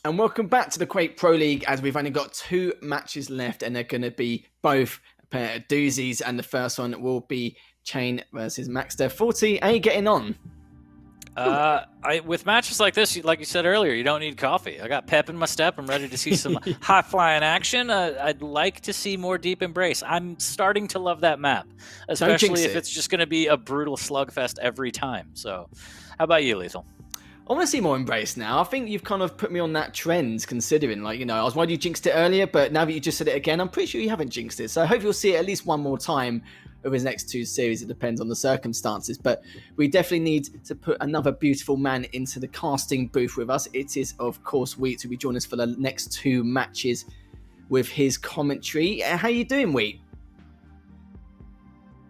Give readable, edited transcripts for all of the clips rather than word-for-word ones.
And welcome back to the Quake Pro League, as we've only got 2 matches left and they're going to be both a pair of doozies, and the first one will be Chain versus Maxter. 40, how are you getting on? With matches like this, like you said earlier, you don't need coffee. I got pep in my step. I'm ready to see some high-flying action. I'd like to see more Deep Embrace. I'm starting to love that map, especially if it's just going to be a brutal slugfest every time. So how about you, Lethal? I want to see more Embrace now. I think you've kind of put me on that trend, considering, like, I was worried you jinxed it earlier, but now that you just said it again, I'm pretty sure you haven't jinxed it. So I hope you'll see it at least one more time over his next 2 series. It depends on the circumstances, but we definitely need to put another beautiful man into the casting booth with us. It is, of course, Wheat, to be joining us for the next 2 matches with his commentary. How you doing, Wheat?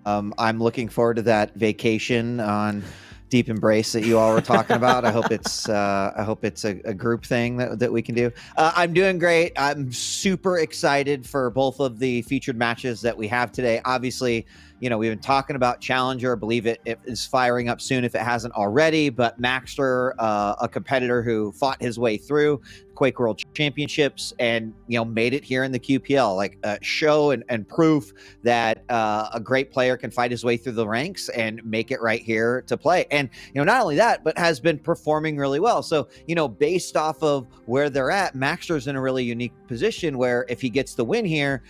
I'm looking forward to that vacation on Deep Embrace that you all were talking about. I hope it's a group thing that we can do. I'm doing great. I'm super excited for both of the featured matches that we have today. Obviously, we've been talking about Challenger. I believe it is firing up soon if it hasn't already. But Maxter, a competitor who fought his way through Quake World Championships and made it here in the QPL, like show and proof that a great player can fight his way through the ranks and make it right here to play. And not only that, but has been performing really well. So based off of where they're at, Maxter's in a really unique position where if he gets the win here,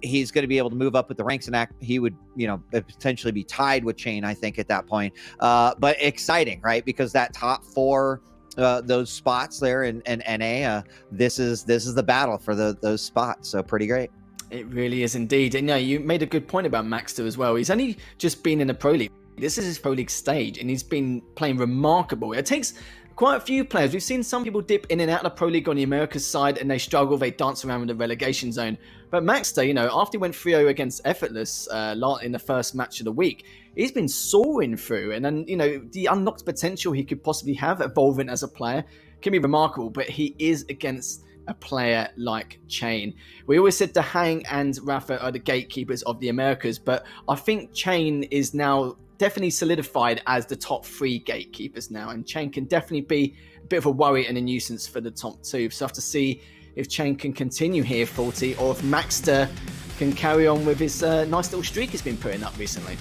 he's going to be able to move up with the ranks and he would potentially be tied with Chain, I think, at that point. But exciting, right? Because that top 4. Those spots there in NA, this is the battle for those spots. So pretty great. It really is indeed. And you made a good point about Maxter as well. He's only just been in the Pro League. This is his Pro League stage, and he's been playing remarkable. It takes quite a few players. We've seen some people dip in and out of the Pro League on the Americas side, and they struggle. They dance around in the relegation zone. But Maxter, after he went 3-0 against Effortless in the first match of the week, he's been soaring through. And then, the unlocked potential he could possibly have evolving as a player can be remarkable. But he is against a player like Chain. We always said Dahang and Rafa are the gatekeepers of the Americas, but I think Chain is now definitely solidified as the top 3 gatekeepers now, and Chain can definitely be a bit of a worry and a nuisance for the top 2. So I have to see if Chain can continue here, 40, or if Maxter can carry on with his nice little streak he's been putting up recently.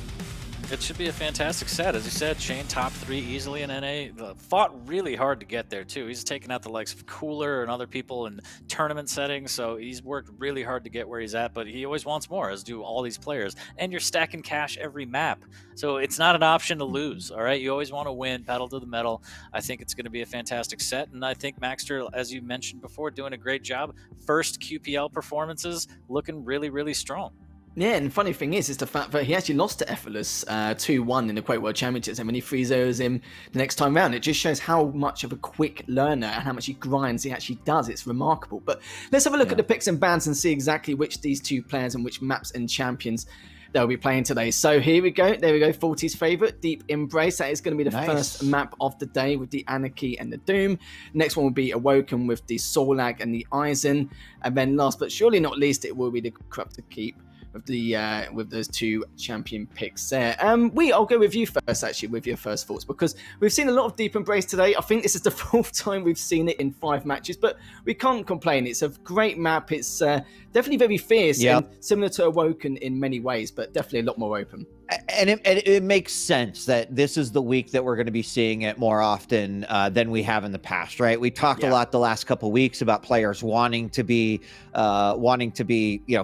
It should be a fantastic set. As you said, Chain top 3 easily in NA. Fought really hard to get there, too. He's taken out the likes of Cooler and other people in tournament settings, so he's worked really hard to get where he's at, but he always wants more, as do all these players. And you're stacking cash every map, so it's not an option to lose, all right? You always want to win, pedal to the metal. I think it's going to be a fantastic set, and I think Maxter, as you mentioned before, doing a great job. First QPL performances looking really, really strong. Yeah, and funny thing is the fact that he actually lost to Effortless 2-1 in the Quake World Championships, and when he 3-0s him the next time round, it just shows how much of a quick learner and how much he grinds he actually does. It's remarkable. But let's have a look at the picks and bans and see exactly which these 2 players and which maps and champions they'll be playing today. So here we go. There we go. 40's favourite, Deep Embrace. That is going to be the first map of the day with the Anarchy and the Doom. Next one will be Awoken with the Solag and the Eisen. And then last but surely not least, it will be the Corrupted Keep with those 2 champion picks there. I'll go with you first, actually, with your first thoughts, because we've seen a lot of Deep Embrace today. I think this is the 4th time we've seen it in 5 matches, but we can't complain. It's a great map. It's definitely very fierce and similar to Awoken in many ways, but definitely a lot more open. And it makes sense that this is the week that we're going to be seeing it more often than we have in the past, right? We talked a lot the last couple of weeks about players wanting to be,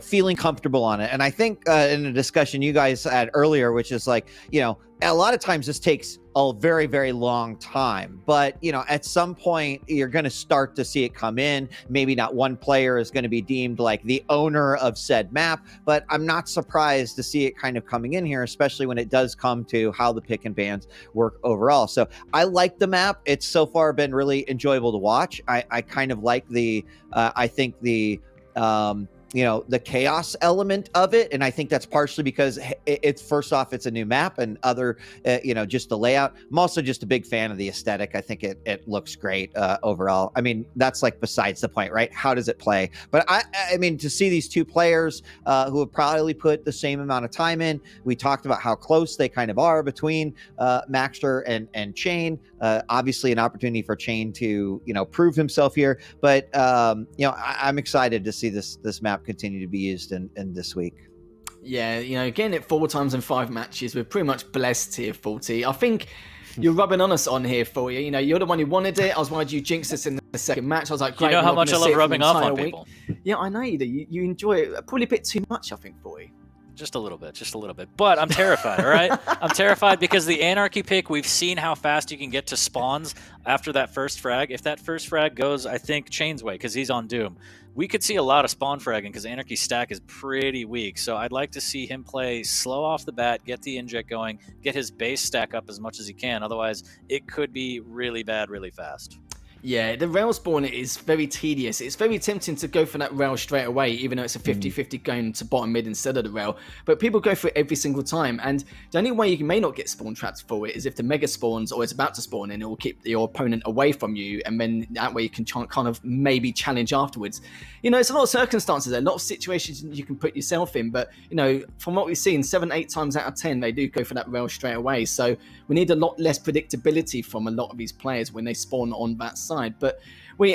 feeling comfortable on it. And I think in a discussion you guys had earlier, which is like, a lot of times this takes a very, very long time, but at some point you're going to start to see it come in. Maybe not one player is going to be deemed like the owner of said map, but I'm not surprised to see it kind of coming in here, especially when it does come to how the pick and bans work overall. So I like the map. It's so far been really enjoyable to watch. I kind of like I think the the chaos element of it. And I think that's partially because it's first off, it's a new map, and other, just the layout. I'm also just a big fan of the aesthetic. I think it looks great overall. I mean, that's like besides the point, right? How does it play? But I mean, to see these two players who have probably put the same amount of time in, we talked about how close they kind of are between Maxter and Chane. Obviously an opportunity for Chane to, prove himself here. But, I'm excited to see this map continue to be used in this week. Yeah, getting it 4 times in 5 matches, we're pretty much blessed here, Faulty. I think you're rubbing on us on here for you. You're the one who wanted it. I was worried you jinxed us in the second match. I was like, great. You know how much I love rubbing off on people. Yeah, I know you do. You enjoy it. Probably a bit too much, I think, for you. Just a little bit. But I'm terrified, all right? I'm terrified because the Anarchy pick, we've seen how fast you can get to spawns after that first frag. If that first frag goes, I think, Chane's way, because he's on Doom, we could see a lot of spawn fragging because Anarchy's stack is pretty weak. So I'd like to see him play slow off the bat, get the inject going, get his base stack up as much as he can. Otherwise, it could be really bad really fast. Yeah, the rail spawn is very tedious. It's very tempting to go for that rail straight away, even though it's a 50-50 going to bottom mid instead of the rail. But people go for it every single time. And the only way you may not get spawn traps for it is if the mega spawns or it's about to spawn, and it will keep your opponent away from you. And then that way you can kind of maybe challenge afterwards. It's a lot of circumstances there, a lot of situations you can put yourself in. But, from what we've seen, 7-8 times out of 10, they do go for that rail straight away. So we need a lot less predictability from a lot of these players when they spawn on that side. But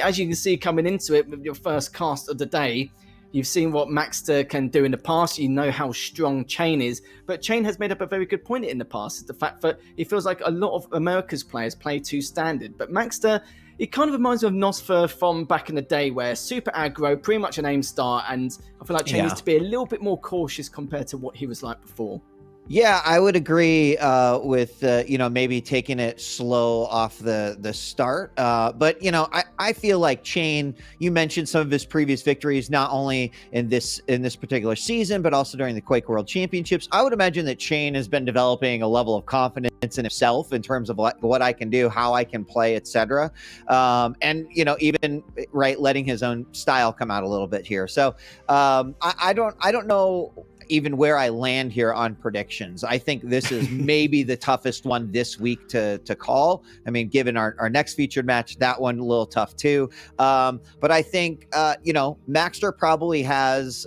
as you can see coming into it with your first cast of the day, you've seen what Maxter can do in the past. You know how strong Chane is, but Chane has made up a very good point in the past. The fact that he feels like a lot of America's players play too standard, but Maxter, it kind of reminds me of Nosfer from back in the day, where super aggro, pretty much an aim start, and I feel like Chane needs to be a little bit more cautious compared to what he was like before. Yeah, I would agree with maybe taking it slow off the start. But I feel like Chane, you mentioned some of his previous victories, not only in this particular season, but also during the Quake World Championships. I would imagine that Chane has been developing a level of confidence in himself in terms of what I can do, how I can play, etc. And even letting his own style come out a little bit here. So I don't know even where I land here on predictions. I think this is maybe the toughest one this week to call. I mean, given our next featured match, that one a little tough too. But I think, Maxter probably has,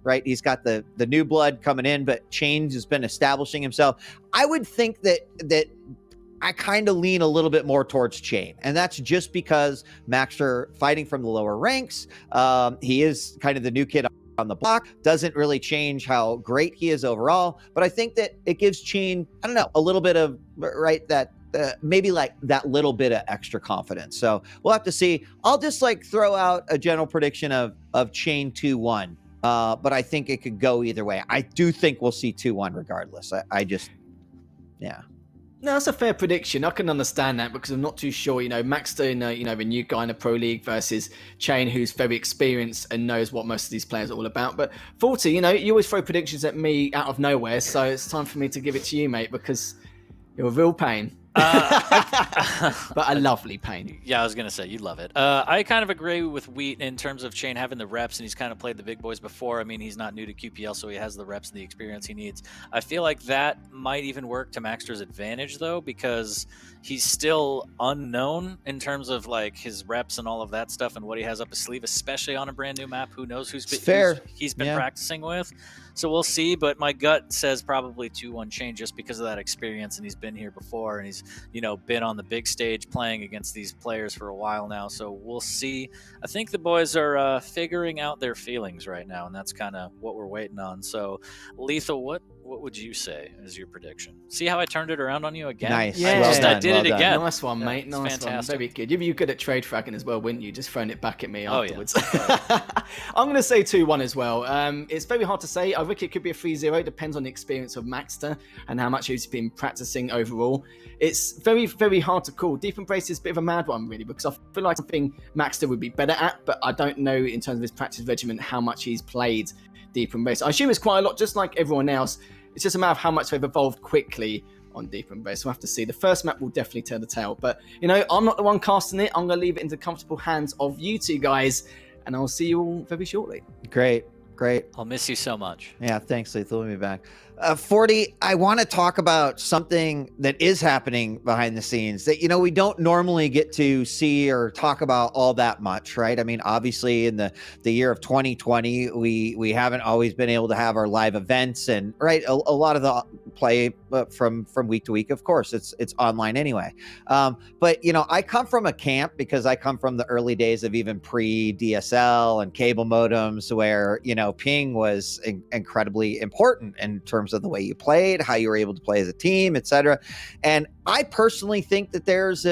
right? He's got the new blood coming in, but Chane has been establishing himself. I would think that I kind of lean a little bit more towards Chane, and that's just because Maxter, fighting from the lower ranks, he is kind of the new kid on the block, doesn't really change how great he is overall. But I think that it gives Chane, I don't know, a little bit of, that maybe like that little bit of extra confidence. So we'll have to see. I'll just throw out a general prediction of Chane 2-1. But I think it could go either way. I do think we'll see 2-1 regardless. Yeah. No, that's a fair prediction. I can understand that because I'm not too sure. Maxter, the new guy in the Pro League versus Chane, who's very experienced and knows what most of these players are all about. But Faulty, you always throw predictions at me out of nowhere, so it's time for me to give it to you, mate, because you're a real pain. But a lovely pain. Yeah, I was going to say, you love it. I kind of agree with Wheat in terms of Chane having the reps, and he's kind of played the big boys before. I mean, he's not new to QPL, so he has the reps and the experience he needs. I feel like that might even work to Maxter's advantage, though, because he's still unknown in terms of his reps and all of that stuff and what he has up his sleeve, especially on a brand new map. Who knows he's been practicing with. So we'll see, but my gut says probably 2-1 Chane just because of that experience, and he's been here before, and he's been on the big stage playing against these players for a while now. So we'll see. I think the boys are figuring out their feelings right now, and that's kind of what we're waiting on. So Lethal, what would you say is your prediction? See how I turned it around on you again? Nice. Yeah. I did it again. Nice one, mate. Nice fantastic. one. Very good. You'd be good at trade fragging as well, wouldn't you? Just throwing it back at me afterwards. Yeah. I'm going to say 2-1 as well. It's very hard to say. I think it could be a 3-0. It depends on the experience of Maxter and how much he's been practicing overall. It's very, very hard to call. Deep Embrace is a bit of a mad one, really, because I feel like something Maxter would be better at, but I don't know in terms of his practice regimen how much he's played Deep Embrace. I assume it's quite a lot, just like everyone else. It's just a matter of how much they've evolved quickly on Deep Embrace. We'll have to see. The first map will definitely tell the tale. But, I'm not the one casting it. I'm going to leave it into comfortable hands of you two guys. and I'll see you all very shortly. Great. I'll miss you so much. Yeah, thanks, Lethal. Let me back. 40, I want to talk about something that is happening behind the scenes that, we don't normally get to see or talk about all that much, right? I mean, obviously in the year of 2020, we haven't always been able to have our live events, and right, a lot of the play from week to week, of course, it's online anyway. But I come from a camp, because I come from the early days of even pre-DSL and cable modems, where ping was incredibly important in terms of the way you played, how you were able to play as a team, etc. And I personally think that there is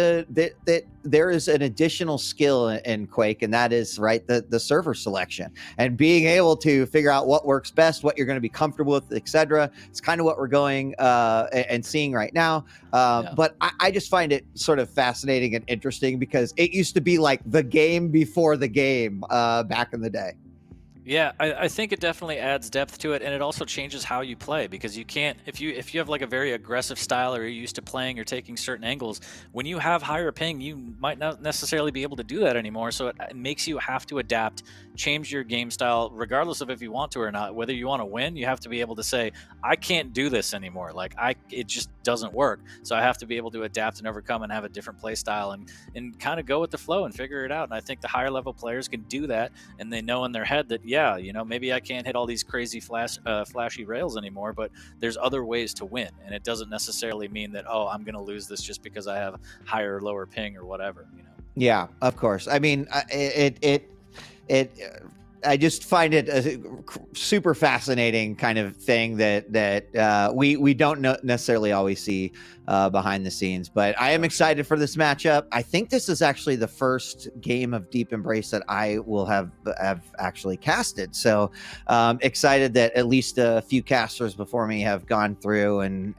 an additional skill in Quake, and that is the server selection and being able to figure out what works best, what you're going to be comfortable with, etc. It's kind of what we're going and seeing right now. But I just find it sort of fascinating and interesting, because it used to be like the game before the game back in the day. Yeah, I think it definitely adds depth to it, and it also changes how you play, because you can't, if you have like a very aggressive style, or you're used to playing or taking certain angles, when you have higher ping, you might not necessarily be able to do that anymore. So it makes you have to adapt, change your game style, regardless of if you want to or not. Whether you want to win, you have to be able to say, I can't do this anymore. Like it just doesn't work. So I have to be able to adapt and overcome and have a different play style, and kind of go with the flow and figure it out. And I think the higher level players can do that, and they know in their head that, yeah, maybe I can't hit all these crazy flashy rails anymore, but there's other ways to win. And it doesn't necessarily mean that, oh, I'm going to lose this just because I have higher or lower ping or whatever, Yeah, of course. I mean, I just find it a super fascinating kind of thing that we don't necessarily always see behind the scenes. But I am excited for this matchup. I think this is actually the first game of Deep Embrace that I will have actually casted. So excited that at least a few casters before me have gone through and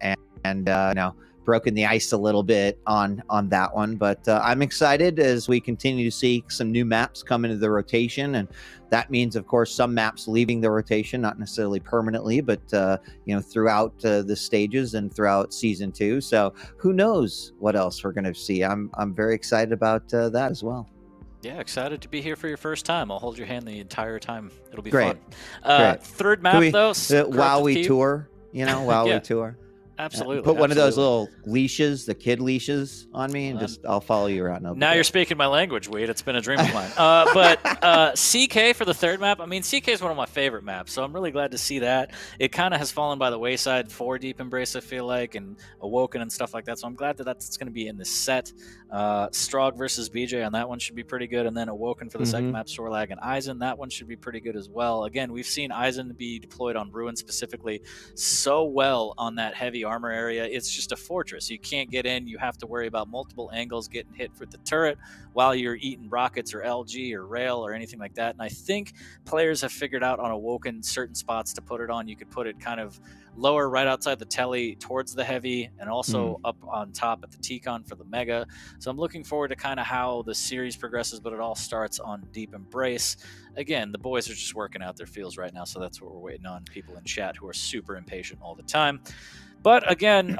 broken the ice a little bit on that one. But I'm excited as we continue to see some new maps come into the rotation, and that means, of course, some maps leaving the rotation, not necessarily permanently, but throughout the stages and throughout season 2. So who knows what else we're going to see? I'm very excited about that as well. Yeah, excited to be here for your first time. I'll hold your hand the entire time. It'll be Great. fun. Great. Third map, though. While we tour, while we tour. Absolutely. Put one of those little leashes, the kid leashes, on me, and I'll follow you around. Now you're speaking my language, Wade. It's been a dream of mine. But CK for the third map. I mean, CK is one of my favorite maps, so I'm really glad to see that. It kind of has fallen by the wayside for Deep Embrace, I feel like, and Awoken and stuff like that. So I'm glad that that's going to be in this set. Strog versus BJ on that one should be pretty good, and then Awoken for the second map, Sorlag and Eisen. That one should be pretty good as well. Again, we've seen Eisen be deployed on Ruin specifically so well on that heavy armor area. It's just a fortress. You can't get in. You have to worry about multiple angles getting hit with the turret while you're eating rockets or LG or rail or anything like that. And I think players have figured out on Awoken certain spots to put it on. You could put it kind of lower right outside the telly towards the heavy, and also up on top at the T-Con for the mega. So I'm looking forward to kind of how the series progresses, but it all starts on Deep Embrace. Again, the boys are just working out their feels right now, so that's what we're waiting on. People in chat who are super impatient all the time. But again,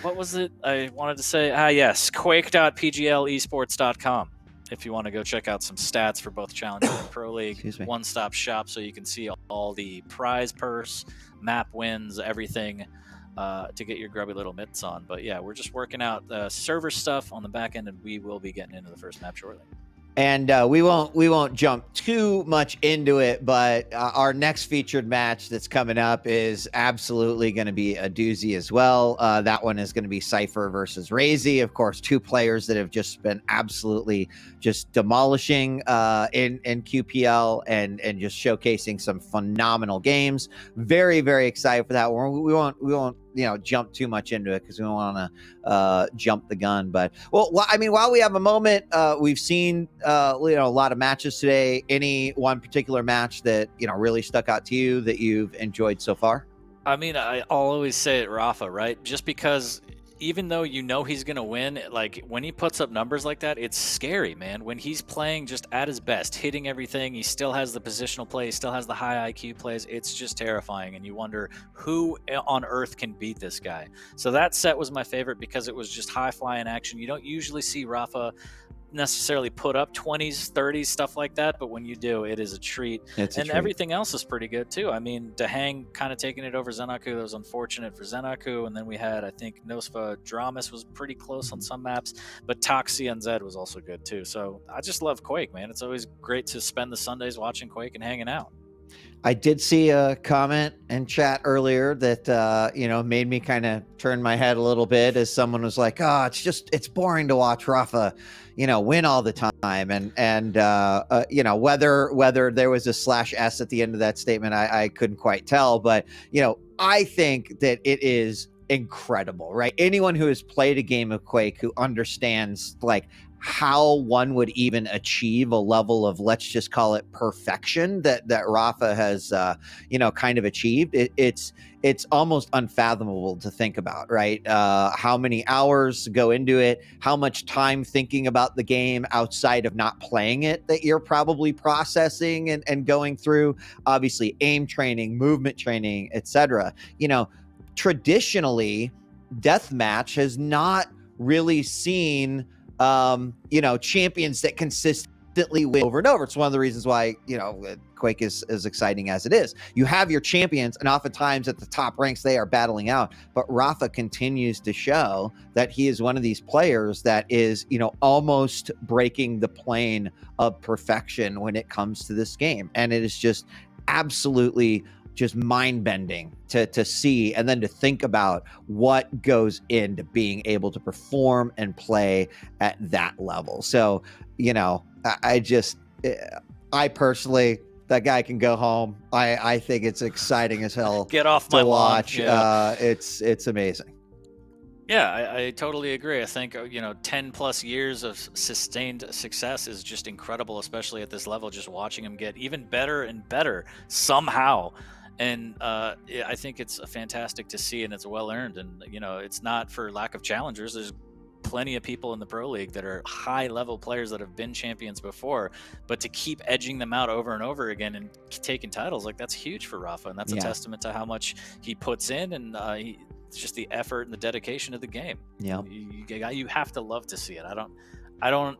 what was it I wanted to say? Yes, quake.pglesports.com. If you want to go check out some stats for both Challenger and Pro League. One-stop shop, so you can see all the prize purse, map wins, everything to get your grubby little mitts on. But yeah, we're just working out server stuff on the back end, and we will be getting into the first map shortly. And we won't jump too much into it, but our next featured match that's coming up is absolutely going to be a doozy as well. That one is going to be Cypher versus Razy. Of course, two players that have just been absolutely just demolishing in QPL and just showcasing some phenomenal games. Very, very excited for that one. We won't jump too much into it because we don't want to jump the gun. But while we have a moment, we've seen a lot of matches today. Any one particular match that really stuck out to you that you've enjoyed so far? I mean, I'll always say it, Rafa, right? Just because even though he's going to win, like when he puts up numbers like that, it's scary, man. When he's playing just at his best, hitting everything, he still has the positional play, he still has the high IQ plays. It's just terrifying, and you wonder who on earth can beat this guy. So that set was my favorite because it was just high flying action. You don't usually see Rafa necessarily put up 20s, 30s, stuff like that, but when you do, it is a treat. It's a And treat. everything else is pretty good too. I mean, Dehang kind of taking it over Zenaku, that was unfortunate for Zenaku, and then we had, I think, Nosfa Dramas was pretty close on some maps, but Toxie and Zed was also good too. So I just love Quake, man. It's always great to spend the Sundays watching Quake and hanging out. I did see a comment in chat earlier that made me kind of turn my head a little bit, as someone was like, "Oh, it's boring to watch Rafa, win all the time." And whether there was a /s at the end of that statement, I couldn't quite tell. But I think that it is incredible, right? Anyone who has played a game of Quake, who understands like how one would even achieve a level of, let's just call it, perfection that Rafa has kind of achieved, it's almost unfathomable to think about, right? How many hours go into it, how much time thinking about the game outside of not playing it that you're probably processing and going through, obviously aim training, movement training, etc. Traditionally, deathmatch has not really seen champions that consistently win over and over. It's one of the reasons why, Quake is as exciting as it is. You have your champions, and oftentimes at the top ranks, they are battling out. But Rafa continues to show that he is one of these players that is, almost breaking the plane of perfection when it comes to this game. And it is just absolutely just mind-bending to see, and then to think about what goes into being able to perform and play at that level. So, I personally, that guy can go home. I think it's exciting as hell. Get off my to watch. lawn. Yeah. It's amazing. Yeah, I totally agree. I think 10 plus years of sustained success is just incredible, especially at this level. Just watching him get even better and better somehow. And I think it's fantastic to see, and it's well earned. And it's not for lack of challengers. There's plenty of people in the Pro League that are high level players that have been champions before, but to keep edging them out over and over again and taking titles, like, that's huge for Rafa, and that's a testament to how much he puts in, and it's just the effort and the dedication of the game. Yeah, you have to love to see it. I don't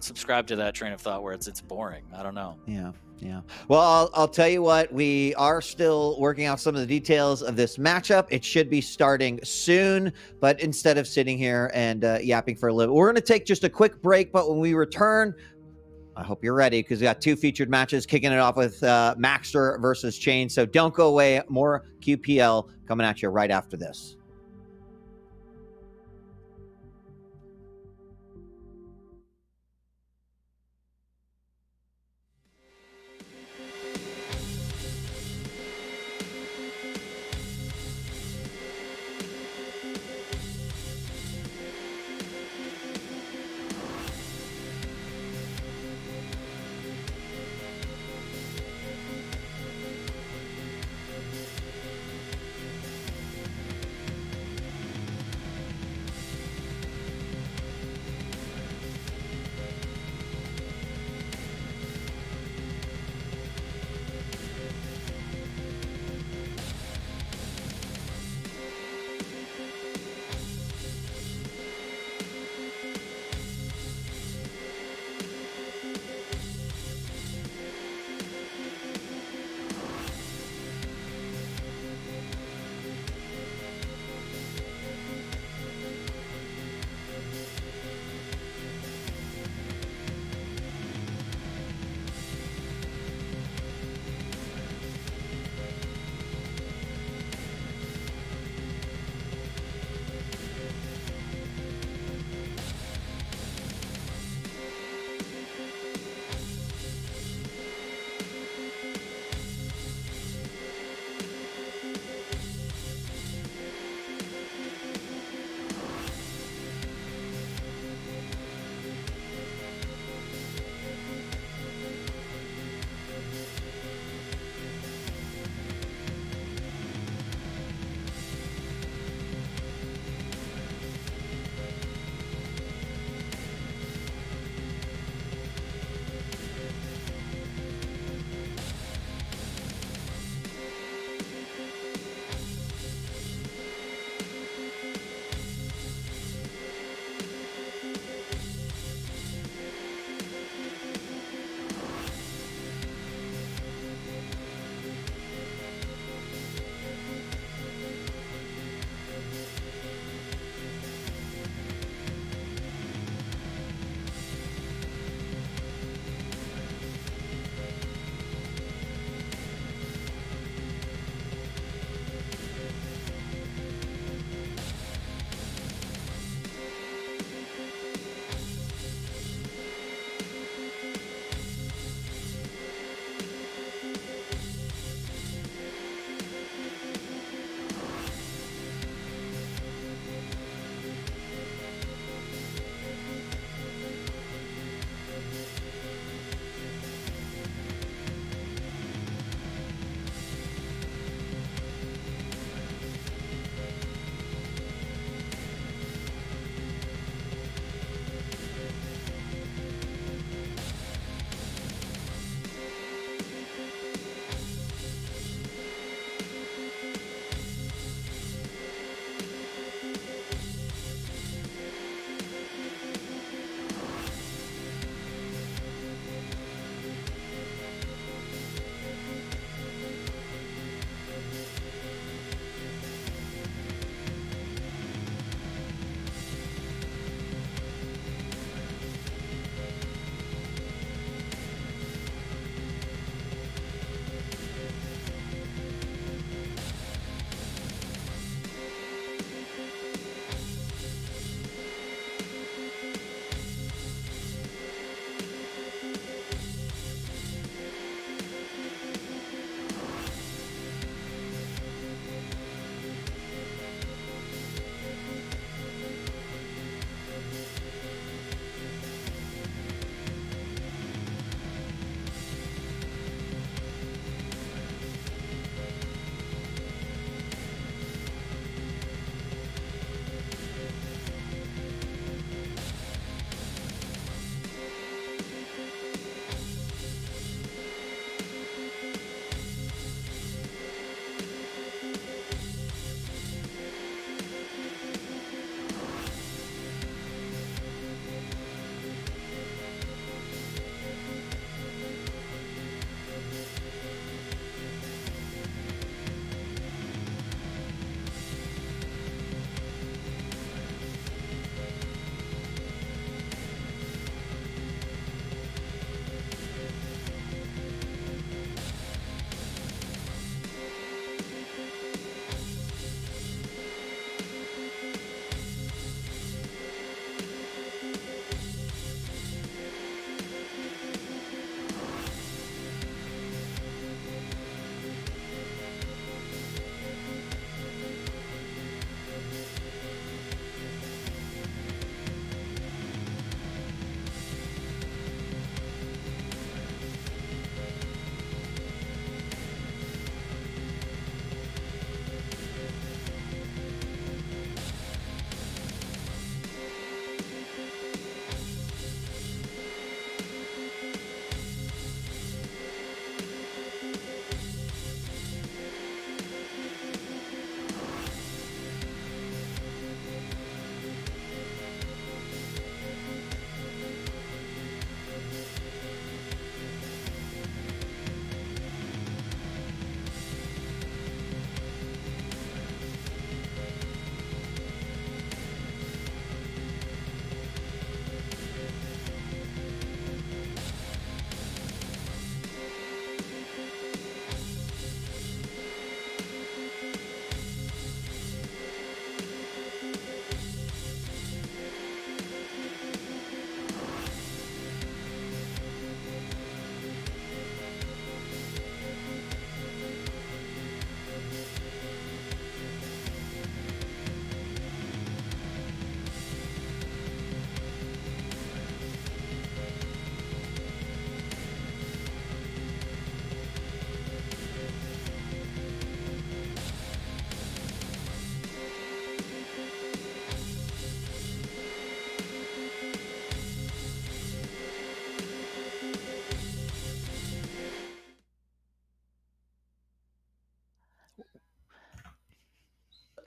subscribe to that train of thought where it's boring. I don't know. Yeah. Well, I'll tell you what, we are still working out some of the details of this matchup. It should be starting soon, but instead of sitting here and yapping for a little, we're going to take just a quick break. But when we return, I hope you're ready, because we got two featured matches, kicking it off with Maxter versus Chain. So don't go away. More QPL coming at you right after this.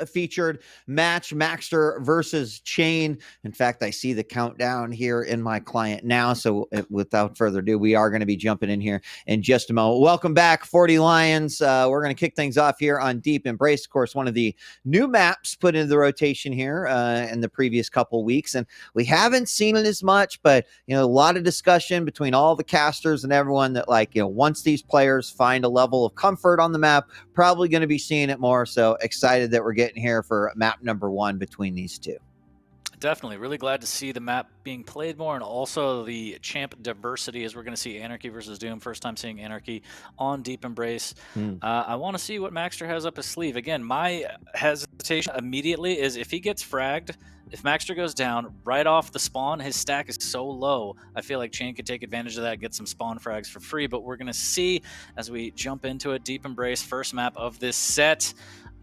featured match, Maxter versus Chain. In fact, I see the countdown here in my client now. So without further ado, we are going to be jumping in here in just a moment. Welcome back, 40 Lions. We're going to kick things off here on Deep Embrace. Of course, one of the new maps put into the rotation here in the previous couple weeks. And we haven't seen it as much, but, you know, a lot of discussion between all the casters and everyone that, like, you know, once these players find a level of comfort on the map, probably going to be seeing it more. So excited that we're getting here for map number 1 between these two. Definitely. Really glad to see the map being played more, and also the champ diversity, as we're going to see Anarchy versus Doom. First time seeing Anarchy on Deep Embrace. I want to see what Maxter has up his sleeve. Again, my hesitation immediately is if he gets fragged, if Maxter goes down right off the spawn, his stack is so low, I feel like Chain could take advantage of that, get some spawn frags for free. But we're going to see as we jump into it. Deep Embrace, first map of this set.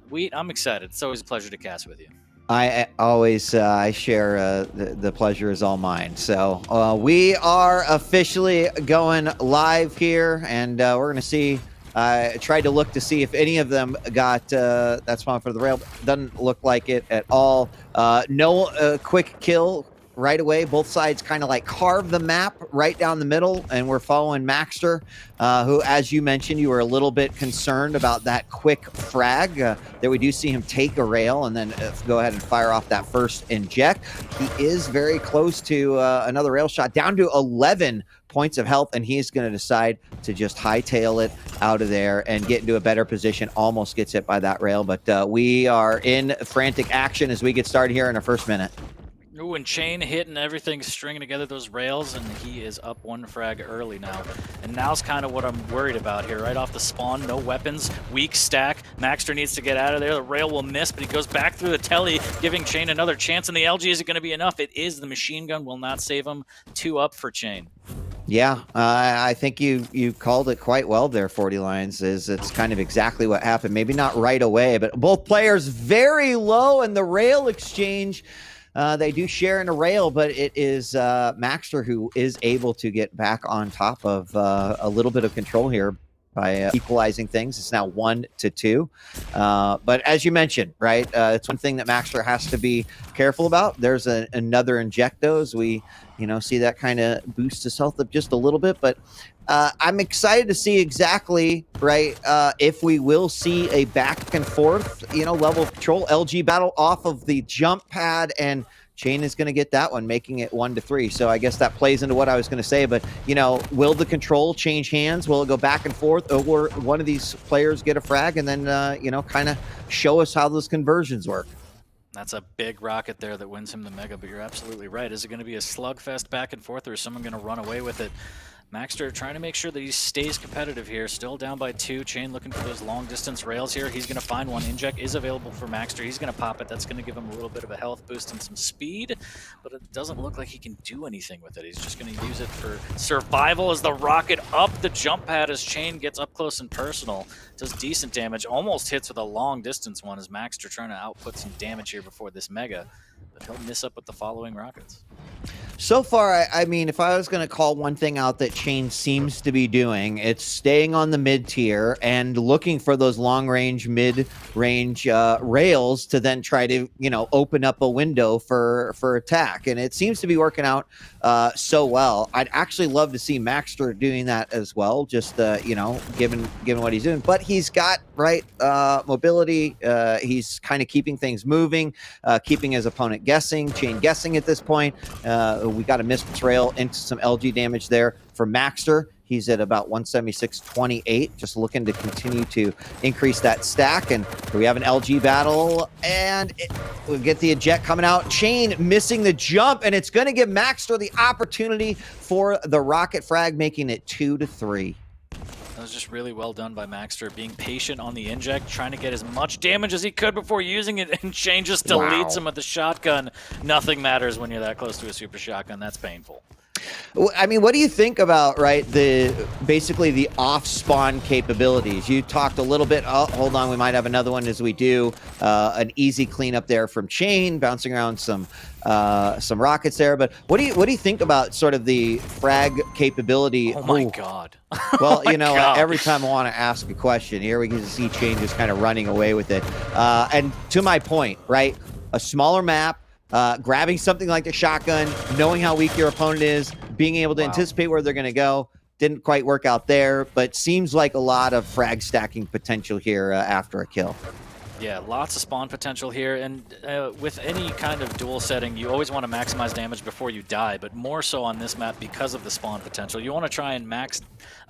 Wheat, I'm excited. It's always a pleasure to cast with you. I always I share the pleasure is all mine. So we are officially going live here, and we're going to see. I tried to look to see if any of them got that spawn for the rail. Doesn't look like it at all. No quick kill right away. Both sides kind of like carve the map right down the middle, and we're following Maxter, who, as you mentioned, you were a little bit concerned about that quick frag. That we do see him take a rail and then go ahead and fire off that first inject. He is very close to another rail shot, down to 11 points of health, and he's going to decide to just hightail it out of there and get into a better position. Almost gets hit by that rail, but we are in frantic action as we get started here in our first minute. Ooh, and Chain hitting everything, stringing together those rails, and he is up 1 frag early now. And now's kind of what I'm worried about here. Right off the spawn, no weapons, weak stack. Maxter needs to get out of there. The rail will miss, but he goes back through the telly, giving Chain another chance. And the LG isn't going to be enough. It is. The machine gun will not save him. 2 up for Chain. Yeah, I think you called it quite well there, 40 Lions. It's kind of exactly what happened. Maybe not right away, but both players very low in the rail exchange. They do share in a rail, but it is Maxter who is able to get back on top of a little bit of control here by equalizing things. It's now 1-2. But as you mentioned, right, it's one thing that Maxter has to be careful about. There's another Injectos. We, you know, see that kind of boost his health up just a little bit, but I'm excited to see exactly, right, if we will see a back and forth, you know, level of control. LG battle off of the jump pad, and Chain is going to get that one, making it 1-3. So I guess that plays into what I was going to say, but, you know, will the control change hands? Will it go back and forth, or one of these players get a frag and then, you know, kind of show us how those conversions work? That's a big rocket there that wins him the Mega, but you're absolutely right. Is it going to be a slugfest back and forth, or is someone going to run away with it? Maxter trying to make sure that he stays competitive here. Still down by 2. Chain looking for those long distance rails here. He's going to find one. Inject is available for Maxter. He's going to pop it. That's going to give him a little bit of a health boost and some speed, but it doesn't look like he can do anything with it. He's just going to use it for survival as the rocket up the jump pad as Chain gets up close and personal. Does decent damage. Almost hits with a long distance one as Maxter trying to output some damage here before this Mega, but he'll miss up with the following rockets. So far, I mean, if I was going to call one thing out that Chain seems to be doing, it's staying on the mid tier and looking for those long range, mid range rails to then try to, you know, open up a window for attack. And it seems to be working out so well. I'd actually love to see Maxter doing that as well, just, you know, given what he's doing. But he's got, right, mobility. He's kind of keeping things moving, keeping his opponent guessing, Chain guessing at this point. We got a missed rail into some LG damage there for Maxter. He's at about 176.28, just looking to continue to increase that stack. And we have an LG battle, and we'll get the eject coming out. Chain missing the jump, and it's going to give Maxter the opportunity for the rocket frag, making it 2-3. That was just really well done by Maxter, being patient on the inject, trying to get as much damage as he could before using it, and Chain just deletes him with the shotgun. Nothing matters when you're that close to a super shotgun. That's painful. I mean, what do you think about, right, basically the off-spawn capabilities? You talked a little bit, oh, hold on, we might have another one as we do. An easy cleanup there from Chain, bouncing around some rockets there. But what do you think about sort of the frag capability? Oh my God. Well, Oh my God. every time I want to ask a question, here we can see Chain just kind of running away with it. And to my point, right, a smaller map, grabbing something like the shotgun, knowing how weak your opponent is, being able to anticipate where they're going to go. Didn't quite work out there, but seems like a lot of frag stacking potential here after a kill. Yeah, lots of spawn potential here, and with any kind of duel setting, you always want to maximize damage before you die, but more so on this map because of the spawn potential. You want to try and max...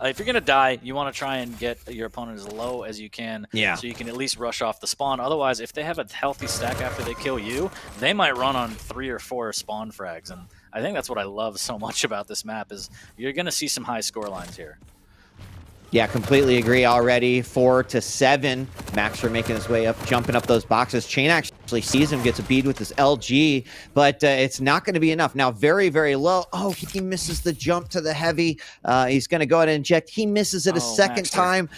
if you're going to die, you want to try and get your opponent as low as you can, so you can at least rush off the spawn. Otherwise, if they have a healthy stack after they kill you, they might run on 3 or 4 spawn frags, and I think that's what I love so much about this map, is you're going to see some high score lines here. Yeah, completely agree already. 4-7. Maxter making his way up, jumping up those boxes. Chain actually sees him, gets a bead with his LG, but it's not going to be enough. Now, very, very low. Oh, he misses the jump to the heavy. He's going to go ahead and inject. He misses it a second time.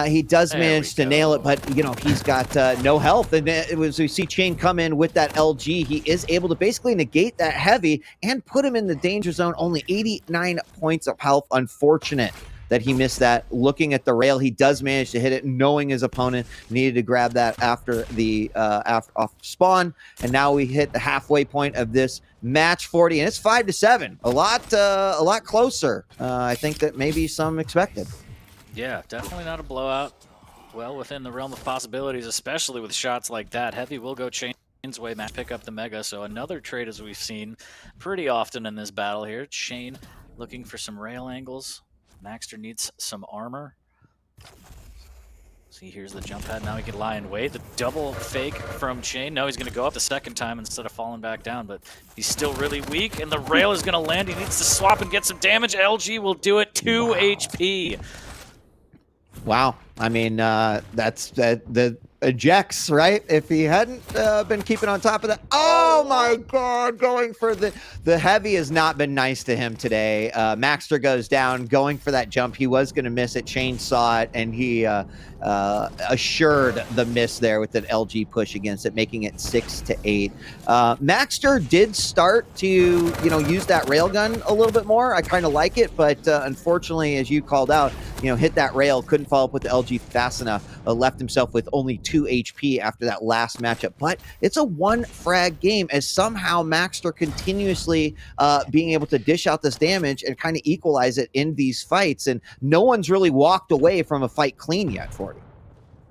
He does manage to nail it, but, he's got no health. And as we see Chain come in with that LG, he is able to basically negate that heavy and put him in the danger zone. Only 89 points of health. Unfortunate that he missed that. Looking at the rail, he does manage to hit it, knowing his opponent needed to grab that after the off spawn. And now we hit the halfway point of this match, 40, and it's 5-7. A lot closer. I think that maybe some expected. Yeah, definitely not a blowout. Well within the realm of possibilities, especially with shots like that. Heavy will go Chain's way, Matt pick up the Mega. So another trade, as we've seen pretty often in this battle here. Chain looking for some rail angles. Maxter needs some armor. See, here's the jump pad. Now he can lie in wait. The double fake from Chain. No, he's going to go up the second time instead of falling back down, but he's still really weak, and the rail is going to land. He needs to swap and get some damage. LG will do it. 2 HP. Wow. I mean, that's the ejects, right? If he hadn't been keeping on top of that. Oh my God, going for the heavy has not been nice to him today. Maxter goes down, going for that jump. He was going to miss it. Chain saw it, and he assured the miss there with an LG push against it, making it 6-8. Maxter did start to, use that railgun a little bit more. I kind of like it, but unfortunately, as you called out, hit that rail, couldn't follow up with the LG fast enough, left himself with only 2 HP after that last matchup. But it's a 1 frag game, as somehow Maxter continuously being able to dish out this damage and kind of equalize it in these fights. And no one's really walked away from a fight clean yet for you.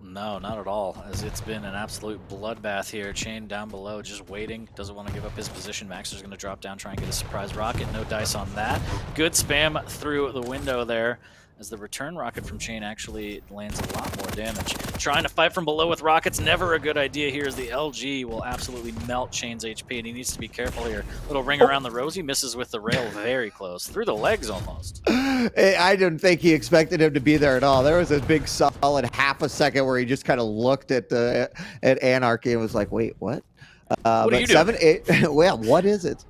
No, not at all, as it's been an absolute bloodbath here. Chain down below, just waiting, doesn't want to give up his position. Maxter's going to drop down, try and get a surprise rocket. No dice on that. Good spam through the window there, as the return rocket from Chain actually lands a lot more damage. Trying to fight from below with rockets, never a good idea here, as the LG will absolutely melt Chain's HP, and he needs to be careful here. Little ring around the rosy, misses with the rail very close. Through the legs almost. I didn't think he expected him to be there at all. There was a big solid half a second where he just kind of looked at Anarchy and was like, wait, what? What are you doing? 7-8, well, what is it?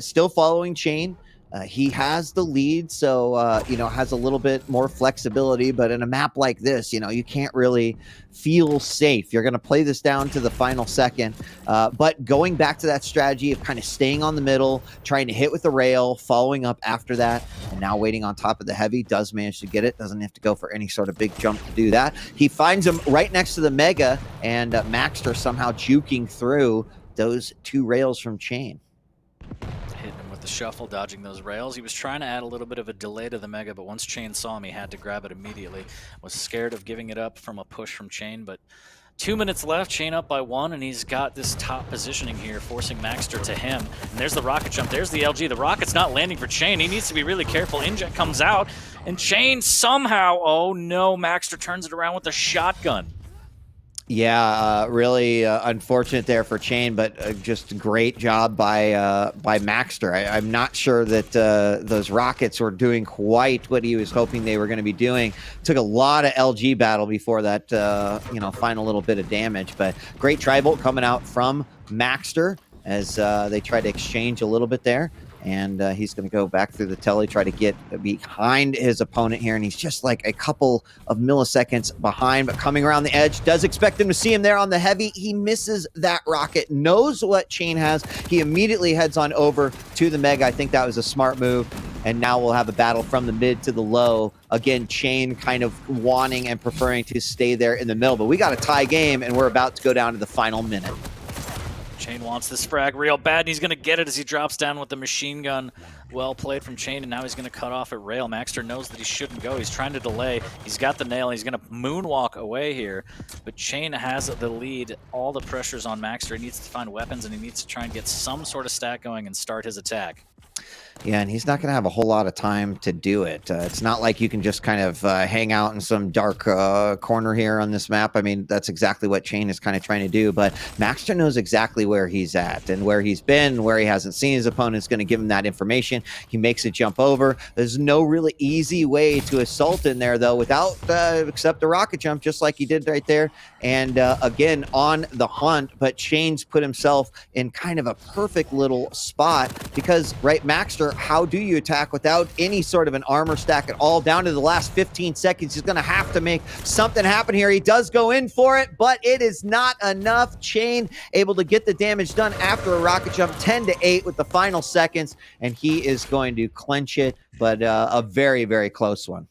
Still following Chain. He has the lead, so, has a little bit more flexibility. But in a map like this, you can't really feel safe. You're going to play this down to the final second. But going back to that strategy of kind of staying on the middle, trying to hit with the rail, following up after that, and now waiting on top of the heavy, does manage to get it. Doesn't have to go for any sort of big jump to do that. He finds him right next to the Mega, and Maxter somehow juking through those 2 rails from Chain. The shuffle, dodging those rails. He was trying to add a little bit of a delay to the Mega, but once Chain saw him, he had to grab it immediately. Was scared of giving it up from a push from Chain, but 2 minutes left, Chain up by 1, and he's got this top positioning here, forcing Maxter to him. And there's the rocket jump, there's the LG. The rocket's not landing for Chain. He needs to be really careful. Inject comes out, and Chain somehow, oh no, Maxter turns it around with a shotgun. Yeah, really unfortunate there for Chain, but just a great job by Maxter. I'm not sure that those rockets were doing quite what he was hoping they were going to be doing. Took a lot of LG battle before that, final little bit of damage. But great tri-bolt coming out from Maxter as they try to exchange a little bit there. And he's going to go back through the telly, try to get behind his opponent here. And he's just like a couple of milliseconds behind, but coming around the edge. Does expect him to see him there on the heavy. He misses that rocket, knows what Chain has. He immediately heads on over to the Mega. I think that was a smart move. And now we'll have a battle from the mid to the low. Again, Chain kind of wanting and preferring to stay there in the middle. But we got a tie game, and we're about to go down to the final minute. Chain wants this frag real bad, and he's going to get it as he drops down with the machine gun. Well played from Chain, and now he's going to cut off at rail. Maxter knows that he shouldn't go. He's trying to delay. He's got the nail. He's going to moonwalk away here, but Chain has the lead. All the pressure's on Maxter. He needs to find weapons, and he needs to try and get some sort of stack going and start his attack. Yeah, and he's not going to have a whole lot of time to do it. It's not like you can just kind of hang out in some dark corner here on this map. I mean, that's exactly what Chain is kind of trying to do, but Maxter knows exactly where he's at and where he's been, where he hasn't seen his opponent is going to give him that information. He makes a jump over. There's no really easy way to assault in there, though, without except the rocket jump, just like he did right there. And again, on the hunt, but Chain's put himself in kind of a perfect little spot because, right, Maxter, how do you attack without any sort of an armor stack at all? Down to the last 15 seconds, he's going to have to make something happen here. He does go in for it, but it is not enough. Chain able to get the damage done after a rocket jump, 10-8 with the final seconds, and he is going to clinch it, but a very, very close one.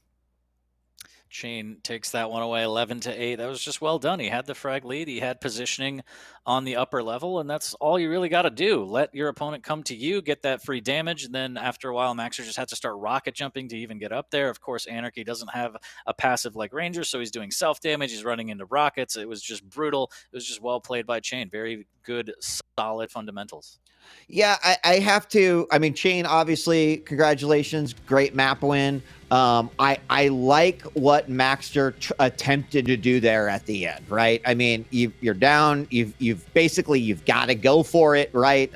Chain takes that one away, 11-8. That was just well done. He had the frag lead. He had positioning on the upper level, and that's all you really got to do. Let your opponent come to you, get that free damage, and then after a while, Maxter just had to start rocket jumping to even get up there. Of course, Anarchy doesn't have a passive like Ranger, so he's doing self-damage. He's running into rockets. It was just brutal. It was just well played by Chain. Very good, solid fundamentals. Yeah, I have to. I mean, Chain, obviously, congratulations. Great map win. I like what Maxter attempted to do there at the end, right? I mean, you're down. You've basically got to go for it, right?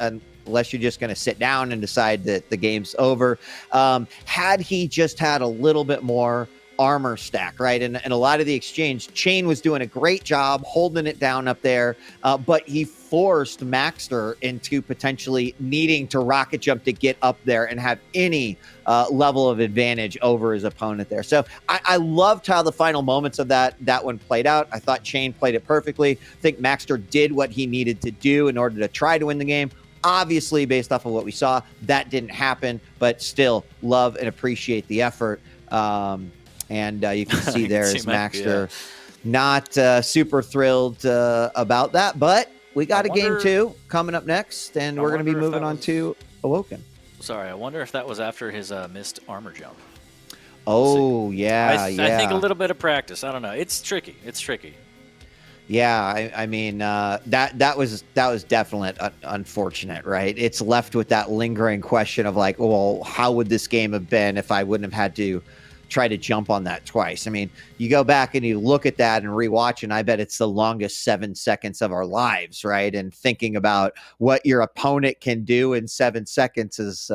Unless you're just going to sit down and decide that the game's over. Had he just had a little bit more armor stack, right? And a lot of the exchange, Chain was doing a great job holding it down up there, but he forced Maxter into potentially needing to rocket jump to get up there and have any level of advantage over his opponent there. So I loved how the final moments of that one played out. I thought Chain played it perfectly. I think Maxter did what he needed to do in order to try to win the game. Obviously, based off of what we saw, that didn't happen, but still love and appreciate the effort. And you can see there is Maxter not super thrilled about that, but we got a game 2 coming up next, and we're going to be moving on to Awoken. Sorry, I wonder if that was after his missed armor jump. Oh, yeah, I think a little bit of practice. I don't know. It's tricky. It's tricky. Yeah, I mean, that was definitely unfortunate, right? It's left with that lingering question of like, well, how would this game have been if I wouldn't have had to try to jump on that twice? I mean, you go back and you look at that and rewatch, and I bet it's the longest 7 seconds of our lives, right? And thinking about what your opponent can do in 7 seconds is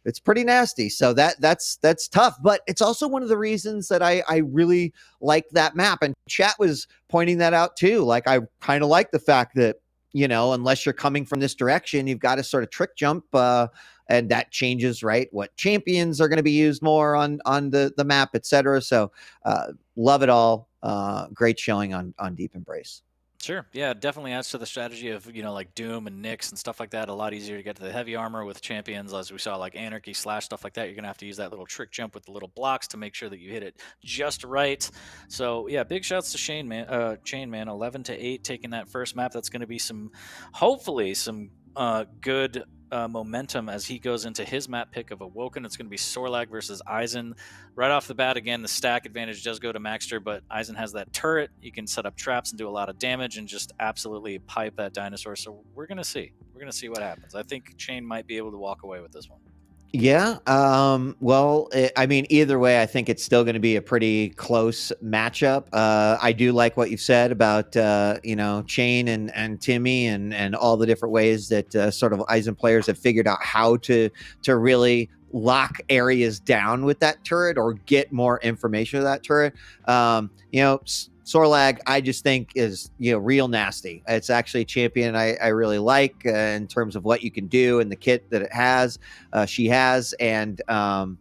it's pretty nasty. So that's tough, but it's also one of the reasons that I really like that map. And chat was pointing that out too. Like, I kind of like the fact that, you know, unless you're coming from this direction, you've got to sort of trick jump, and that changes, right, what champions are going to be used more on the map, etc. So love it all. Great showing on Deep Embrace. Sure. Yeah, definitely adds to the strategy of, you know, like Doom and Nyx and stuff like that. A lot easier to get to the heavy armor with champions, as we saw, like Anarchy, Slash, stuff like that. You're going to have to use that little trick jump with the little blocks to make sure that you hit it just right. So, yeah, big shouts to Chain, man. 11-8, taking that first map. That's going to be hopefully some good momentum as he goes into his map pick of Awoken. It's going to be Sorlag versus Eisen. Right off the bat, again, the stack advantage does go to Maxter, but Eisen has that turret. You can set up traps and do a lot of damage and just absolutely pipe that dinosaur. So we're going to see. We're going to see what happens. I think Chain might be able to walk away with this one. Yeah. Well, I mean, either way, I think it's still going to be a pretty close matchup. I do like what you've said about, you know, Chain and Timmy and all the different ways that sort of Eisen players have figured out how to really lock areas down with that turret or get more information of that turret. You know, Sorlag, I just think is, real nasty. It's actually a champion I really like in terms of what you can do and the kit that it has, she has. And, I'm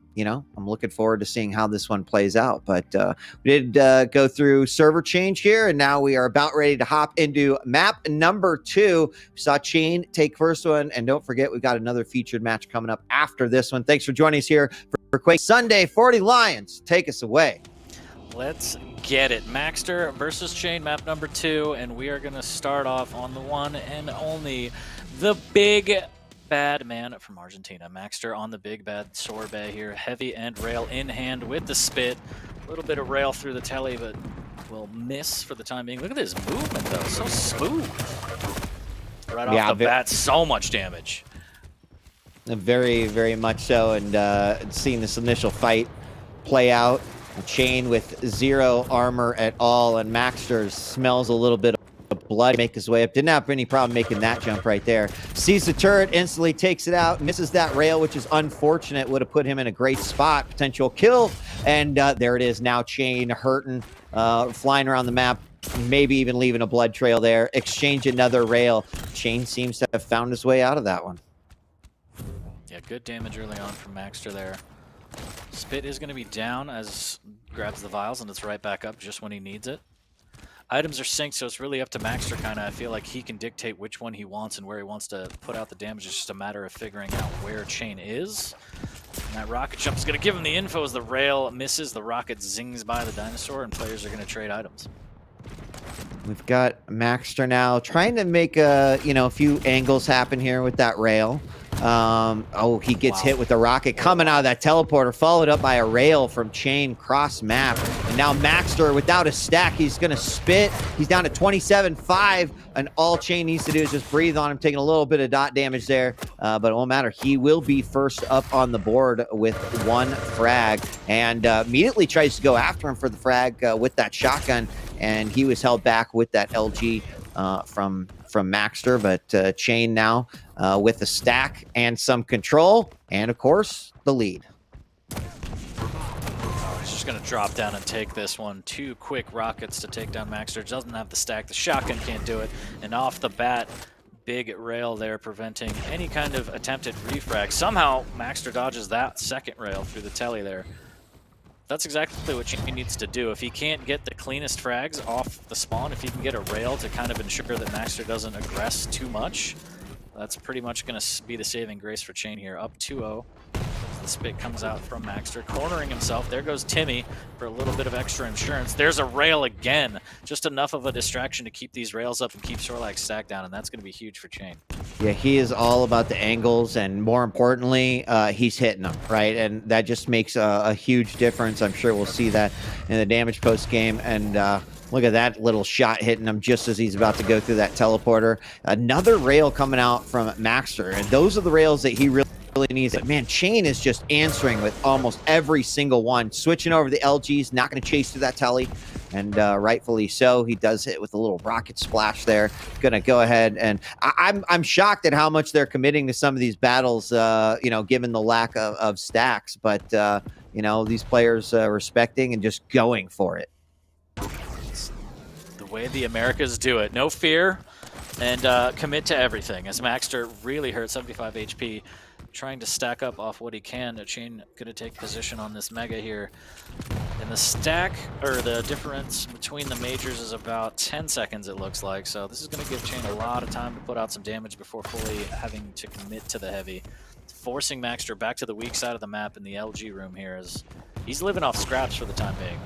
looking forward to seeing how this one plays out. But we did go through server change here, and now we are about ready to hop into map number 2. We saw Chain take first one, and don't forget, we've got another featured match coming up after this one. Thanks for joining us here for Quake Sunday. 40 Lions, take us away. Let's get it. Maxter versus Chain, map number 2, and we are going to start off on the one and only, the big bad man from Argentina. Maxter on the big bad sorbet here. Heavy and rail in hand with the spit. A little bit of rail through the telly, but will miss for the time being. Look at this movement, though. So smooth. Right off the bat, so much damage. Very, very much so. And seeing this initial fight play out. Chain with 0 armor at all, and Maxter smells a little bit of blood, make his way up. Didn't have any problem making that jump right there. Sees the turret, instantly takes it out, misses that rail, which is unfortunate. Would have put him in a great spot. Potential kill, and there it is. Now Chain hurting, flying around the map, maybe even leaving a blood trail there. Exchange another rail. Chain seems to have found his way out of that one. Yeah, good damage early on from Maxter there. Spit is going to be down as grabs the vials, and it's right back up just when he needs it. Items are synced, so it's really up to Maxter kind of. I feel like he can dictate which one he wants and where he wants to put out the damage. It's just a matter of figuring out where Chain is. And that rocket jump is going to give him the info as the rail misses. The rocket zings by the dinosaur, and players are going to trade items. We've got Maxter now trying to make a few angles happen here with that rail. He gets hit with the rocket coming out of that teleporter, followed up by a rail from Chain cross map. And now Maxter, without a stack, he's going to spit. He's down to 27.5, and all Chain needs to do is just breathe on him, taking a little bit of dot damage there. But it won't matter. He will be first up on the board with 1 frag, and immediately tries to go after him for the frag with that shotgun, and he was held back with that LG from Maxter. But Chain now with a stack and some control, and of course the lead. He's just going to drop down and take this one. 2 quick rockets to take down Maxter. Doesn't have the stack. The shotgun can't do it. And off the bat, big rail there preventing any kind of attempted refrag. Somehow Maxter dodges that second rail through the telly there. That's exactly what Chain needs to do. If he can't get the cleanest frags off the spawn, if he can get a rail to kind of ensure that Maxter doesn't aggress too much, that's pretty much going to be the saving grace for Chain here. Up 2-0. The spit comes out from Maxter, cornering himself. There goes Timmy for a little bit of extra insurance. There's a rail again. Just enough of a distraction to keep these rails up and keep Sorlag stacked down, and that's going to be huge for Chain. Yeah, he is all about the angles, and more importantly, he's hitting them, right? And that just makes a huge difference. I'm sure we'll see that in the damage post game. And look at that little shot hitting him just as he's about to go through that teleporter. Another rail coming out from Maxter, and those are the rails that he really needs it. Man, Chain is just answering with almost every single one. Switching over the LGs, not going to chase through that telly, and rightfully so. He does hit with a little rocket splash there. Going to go ahead, and I'm shocked at how much they're committing to some of these battles, given the lack of stacks. But these players respecting and just going for it. It's the way the Americas do it. No fear, and commit to everything. As Maxter really hurt, 75 HP. Trying to stack up off what he can. Chain gonna take position on this mega here. And the stack, or the difference between the majors is about 10 seconds, it looks like. So this is gonna give Chain a lot of time to put out some damage before fully having to commit to the heavy. Forcing Maxter back to the weak side of the map in the LG room here, as he's living off scraps for the time being.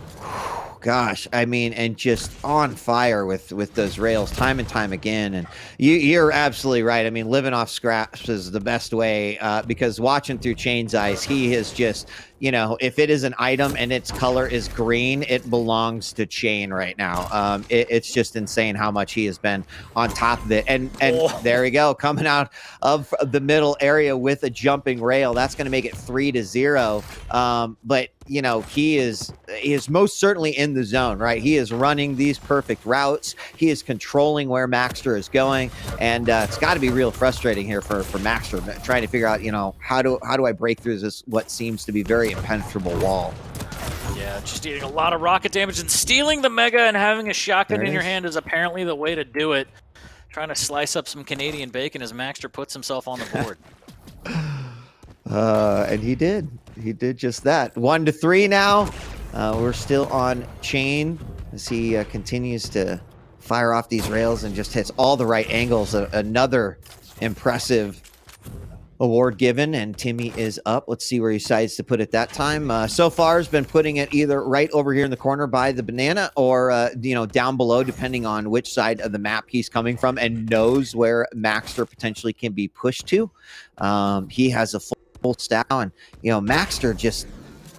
Gosh, I mean, and just on fire with those rails time and time again. And you're absolutely right. I mean, living off scraps is the best way, because watching through Chain's eyes, he is just, if it is an item and its color is green, it belongs to Chain right now. It's just insane how much he has been on top of it. And there we go, coming out of the middle area with a jumping rail. That's going to make it 3-0. But he is most certainly in the zone, right? He is running these perfect routes. He is controlling where Maxter is going, and it's got to be real frustrating here for Maxter, trying to figure out, how do I break through this what seems to be very impenetrable wall. Yeah, just eating a lot of rocket damage and stealing the Mega and having a shotgun There it in your is. hand is apparently the way to do it. Trying to slice up some Canadian bacon as Maxter puts himself on the board. And he did. He did just that. 1-3 now. We're still on Chain as he continues to fire off these rails and just hits all the right angles. Another impressive award given, and Timmy is up. Let's see where he decides to put it that time. So far has been putting it either right over here in the corner by the banana or down below, depending on which side of the map he's coming from, and knows where Maxter potentially can be pushed to. He has a full stack, and Maxter just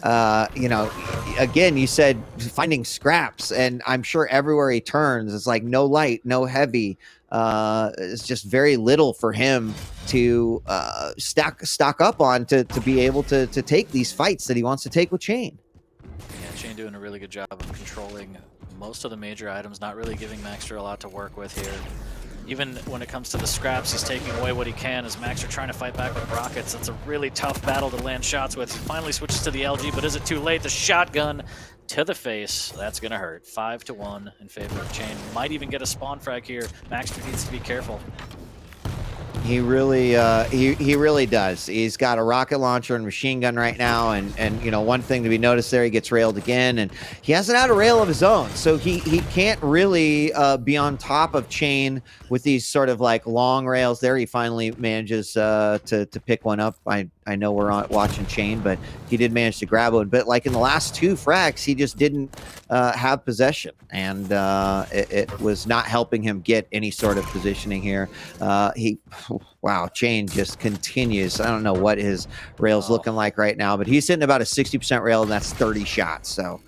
again, you said finding scraps, and I'm sure everywhere he turns, it's like no light, no heavy. It's just very little for him to stock up on to be able to take these fights that he wants to take with Chain. Yeah, Chain doing a really good job of controlling most of the major items, not really giving Maxter a lot to work with here. Even when it comes to the scraps, he's taking away what he can as Maxter trying to fight back with rockets. That's a really tough battle to land shots with. He finally switches to the LG, but is it too late? The shotgun to the face. That's going to hurt. 5-1 in favor of Chain. Might even get a spawn frag here. Maxter needs to be careful. He really, he really does. He's got a rocket launcher and machine gun right now, and one thing to be noticed there, he gets railed again, and he hasn't had a rail of his own, so he can't really be on top of Chain with these sort of like long rails. There, he finally manages to pick one up. I know we're watching Chain, but he did manage to grab one. But like in the last 2 frags, he just didn't have possession, and it was not helping him get any sort of positioning here. Wow, Chain just continues. I don't know what his rail's looking like right now, but he's hitting about a 60% rail, and that's 30 shots. So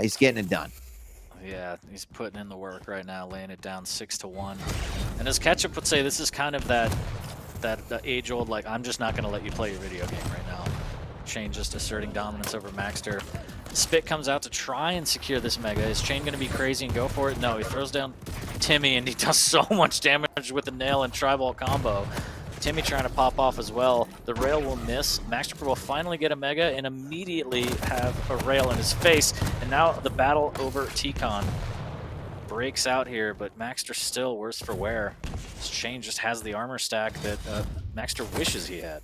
he's getting it done. Yeah, he's putting in the work right now, laying it down 6-1. And as Ketchup would say, this is kind of that age-old, like, I'm just not going to let you play your video game right now. Chain just asserting dominance over Maxter. Spit comes out to try and secure this Mega. Is Chain going to be crazy and go for it? No, he throws down Timmy, and he does so much damage with the nail and tri-ball combo. Timmy trying to pop off as well. The rail will miss. Maxter will finally get a Mega and immediately have a rail in his face. And now the battle over T-Con breaks out here, but Maxter still worse for wear. Chain just has the armor stack that Maxter wishes he had.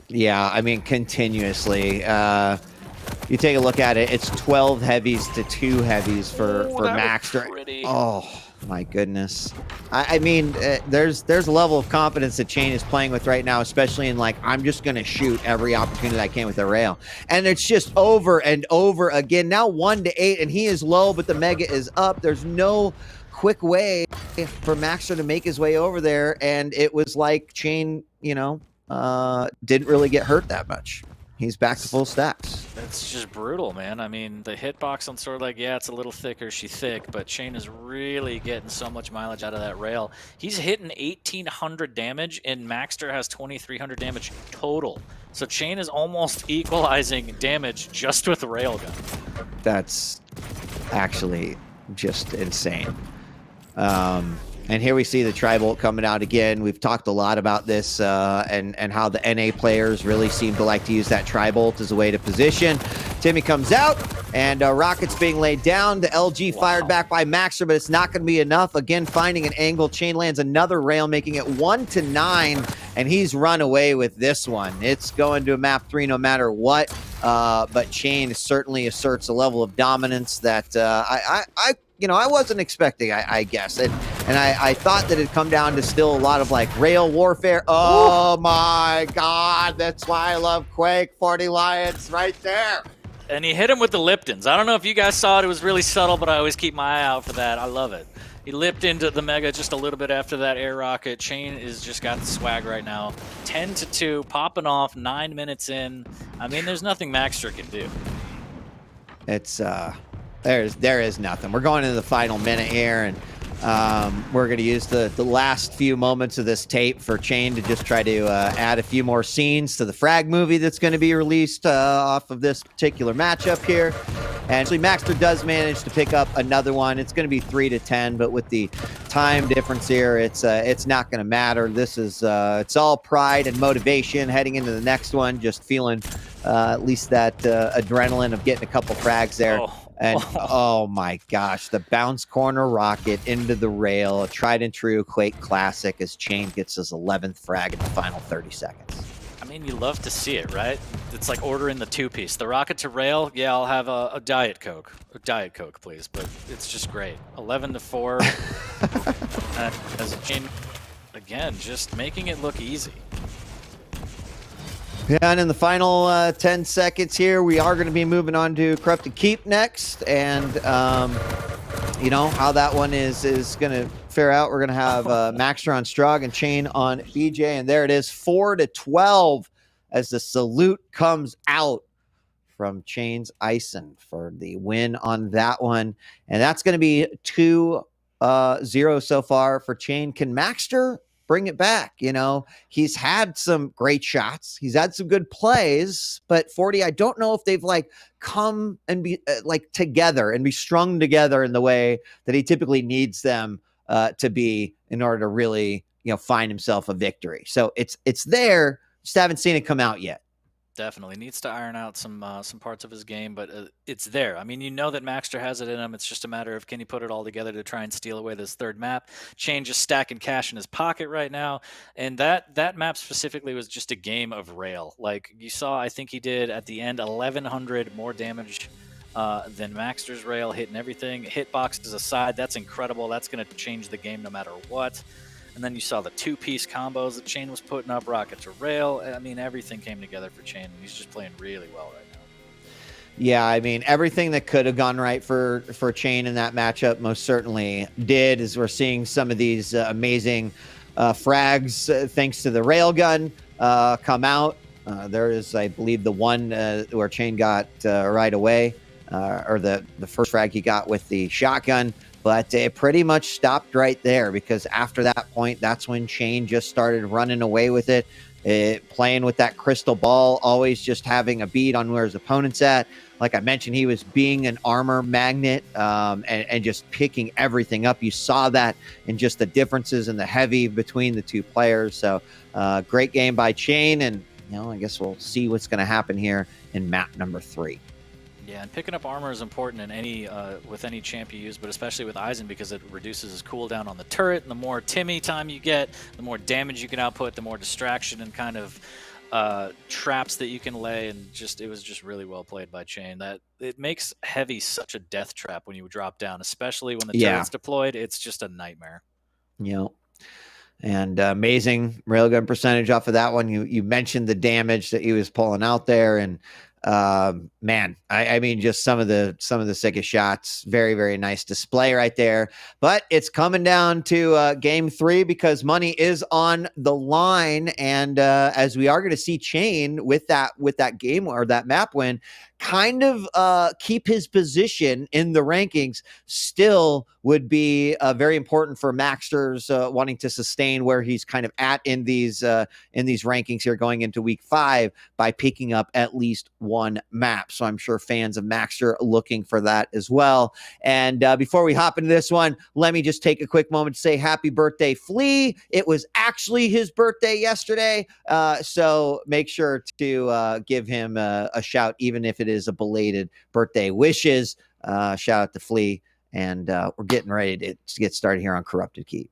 Yeah, I mean, continuously. You take a look at it, it's 12 heavies to 2 heavies for Maxter. Oh, my goodness. I mean, there's a level of confidence that Chain is playing with right now, especially in like, I'm just going to shoot every opportunity I can with a rail. And it's just over and over again. Now 1-8, and he is low, but the Mega is up. There's no quick way for Maxter to make his way over there, and it was like Chain, didn't really get hurt that much. He's back to full stacks. It's just brutal, man. I mean, the hitbox on Sword Leg, yeah, it's a little thicker, she's thick, but Chain is really getting so much mileage out of that rail. He's hitting 1,800 damage, and Maxter has 2,300 damage total. So Chain is almost equalizing damage just with the railgun. That's actually just insane. And here we see the Tri-Bolt coming out again. We've talked a lot about this and how the NA players really seem to like to use that Tri-Bolt as a way to position. Timmy comes out, and rockets being laid down. The LG fired back by Maxter, but it's not going to be enough. Again, finding an angle. Chain lands another rail, making it 1-9, and he's run away with this one. It's going to a map 3 no matter what, but Chain certainly asserts a level of dominance that I wasn't expecting, I guess. And I thought that it'd come down to still a lot of like rail warfare. Oh my God, that's why I love Quake. 40 Lions right there. And he hit him with the Liptons. I don't know if you guys saw it. It was really subtle, but I always keep my eye out for that. I love it. He lipped into the Mega just a little bit after that air rocket. Chain is just got the swag right now. 10-2, popping off, 9 minutes in. I mean, there's nothing Maxter can do. It's there is nothing. We're going into the final minute here, and we're going to use the last few moments of this tape for Chain to just try to add a few more scenes to the frag movie that's going to be released off of this particular matchup here. And actually, Maxter does manage to pick up another one. It's going to be 3-10, but with the time difference here, it's not going to matter. This is it's all pride and motivation heading into the next one. Just feeling at least that adrenaline of getting a couple frags there. And oh my gosh, the bounce corner rocket into the rail, a tried and true Quake classic as Chain gets his 11th frag in the final 30 seconds. I mean, you love to see it, right? It's like ordering the two-piece. The rocket to rail, yeah, I'll have a Diet Coke. A Diet Coke, please. But it's just great. 11-4. As Chain, again, just making it look easy. Yeah, and in the final 10 seconds here, we are going to be moving on to Corrupted Keep next. And, you know, how that one is going to fare out. We're going to have Maxter on Strog and Chain on BJ. And there it is, 4-12 as the salute comes out from Chain's Ison for the win on that one. And that's going to be 2-0 so far for Chain. Can Maxter bring it back? You know, he's had some great shots, he's had some good plays, but 40, I don't know if they've like come and be like together and be strung together in the way that he typically needs them to be in order to really, you know, find himself a victory. So it's there, just haven't seen it come out yet. Definitely needs to iron out some parts of his game, but it's there. I mean, you know that Maxter has it in him. It's just a matter of can he put it all together to try and steal away this third map. Chain just stacking cash in his pocket right now, and that map specifically was just a game of rail. Like you saw, I think he did at the end 1,100 more damage than Maxter's rail, hitting everything. Hitboxes aside, that's incredible. That's going to change the game no matter what. And then you saw the two-piece combos that Chain was putting up, rocket to rail. I mean, everything came together for Chain, and he's just playing really well right now. Yeah, I mean, everything that could have gone right for Chain in that matchup most certainly did, as we're seeing some of these amazing frags thanks to the railgun come out. There is, I believe, the one where Chain got right away, or the first frag he got with the shotgun. But it pretty much stopped right there, because after that point, that's when Chain just started running away with it, playing with that crystal ball, always just having a beat on where his opponent's at. Like I mentioned, he was being an armor magnet and just picking everything up. You saw that in just the differences in the heavy between the two players. So great game by Chain. And, you know, I guess we'll see what's going to happen here in map number 3. Yeah, and picking up armor is important in any with any champ you use, but especially with Ison, because it reduces his cooldown on the turret. And the more Timmy time you get, the more damage you can output, the more distraction and kind of traps that you can lay. And just it was just really well played by Chain. That it makes heavy such a death trap when you drop down, especially when the turret's deployed. It's just a nightmare. Yeah. And amazing railgun percentage off of that one. You mentioned the damage that he was pulling out there, and man, I mean, just some of the sickest shots. Very, very nice display right there. But it's coming down to game 3, because money is on the line, and as we are going to see Chain with that game or that map win, kind of keep his position in the rankings, still would be very important for Maxter's wanting to sustain where he's kind of at in these rankings here going into week 5 by picking up at least one map. So I'm sure fans of Maxter looking for that as well. And before we hop into this one, let me just take a quick moment to say happy birthday, Flea. It was actually his birthday yesterday, so make sure to give him a shout, even if it is a belated birthday wishes. Shout out to Flea. And we're getting ready to get started here on Corrupted Keep.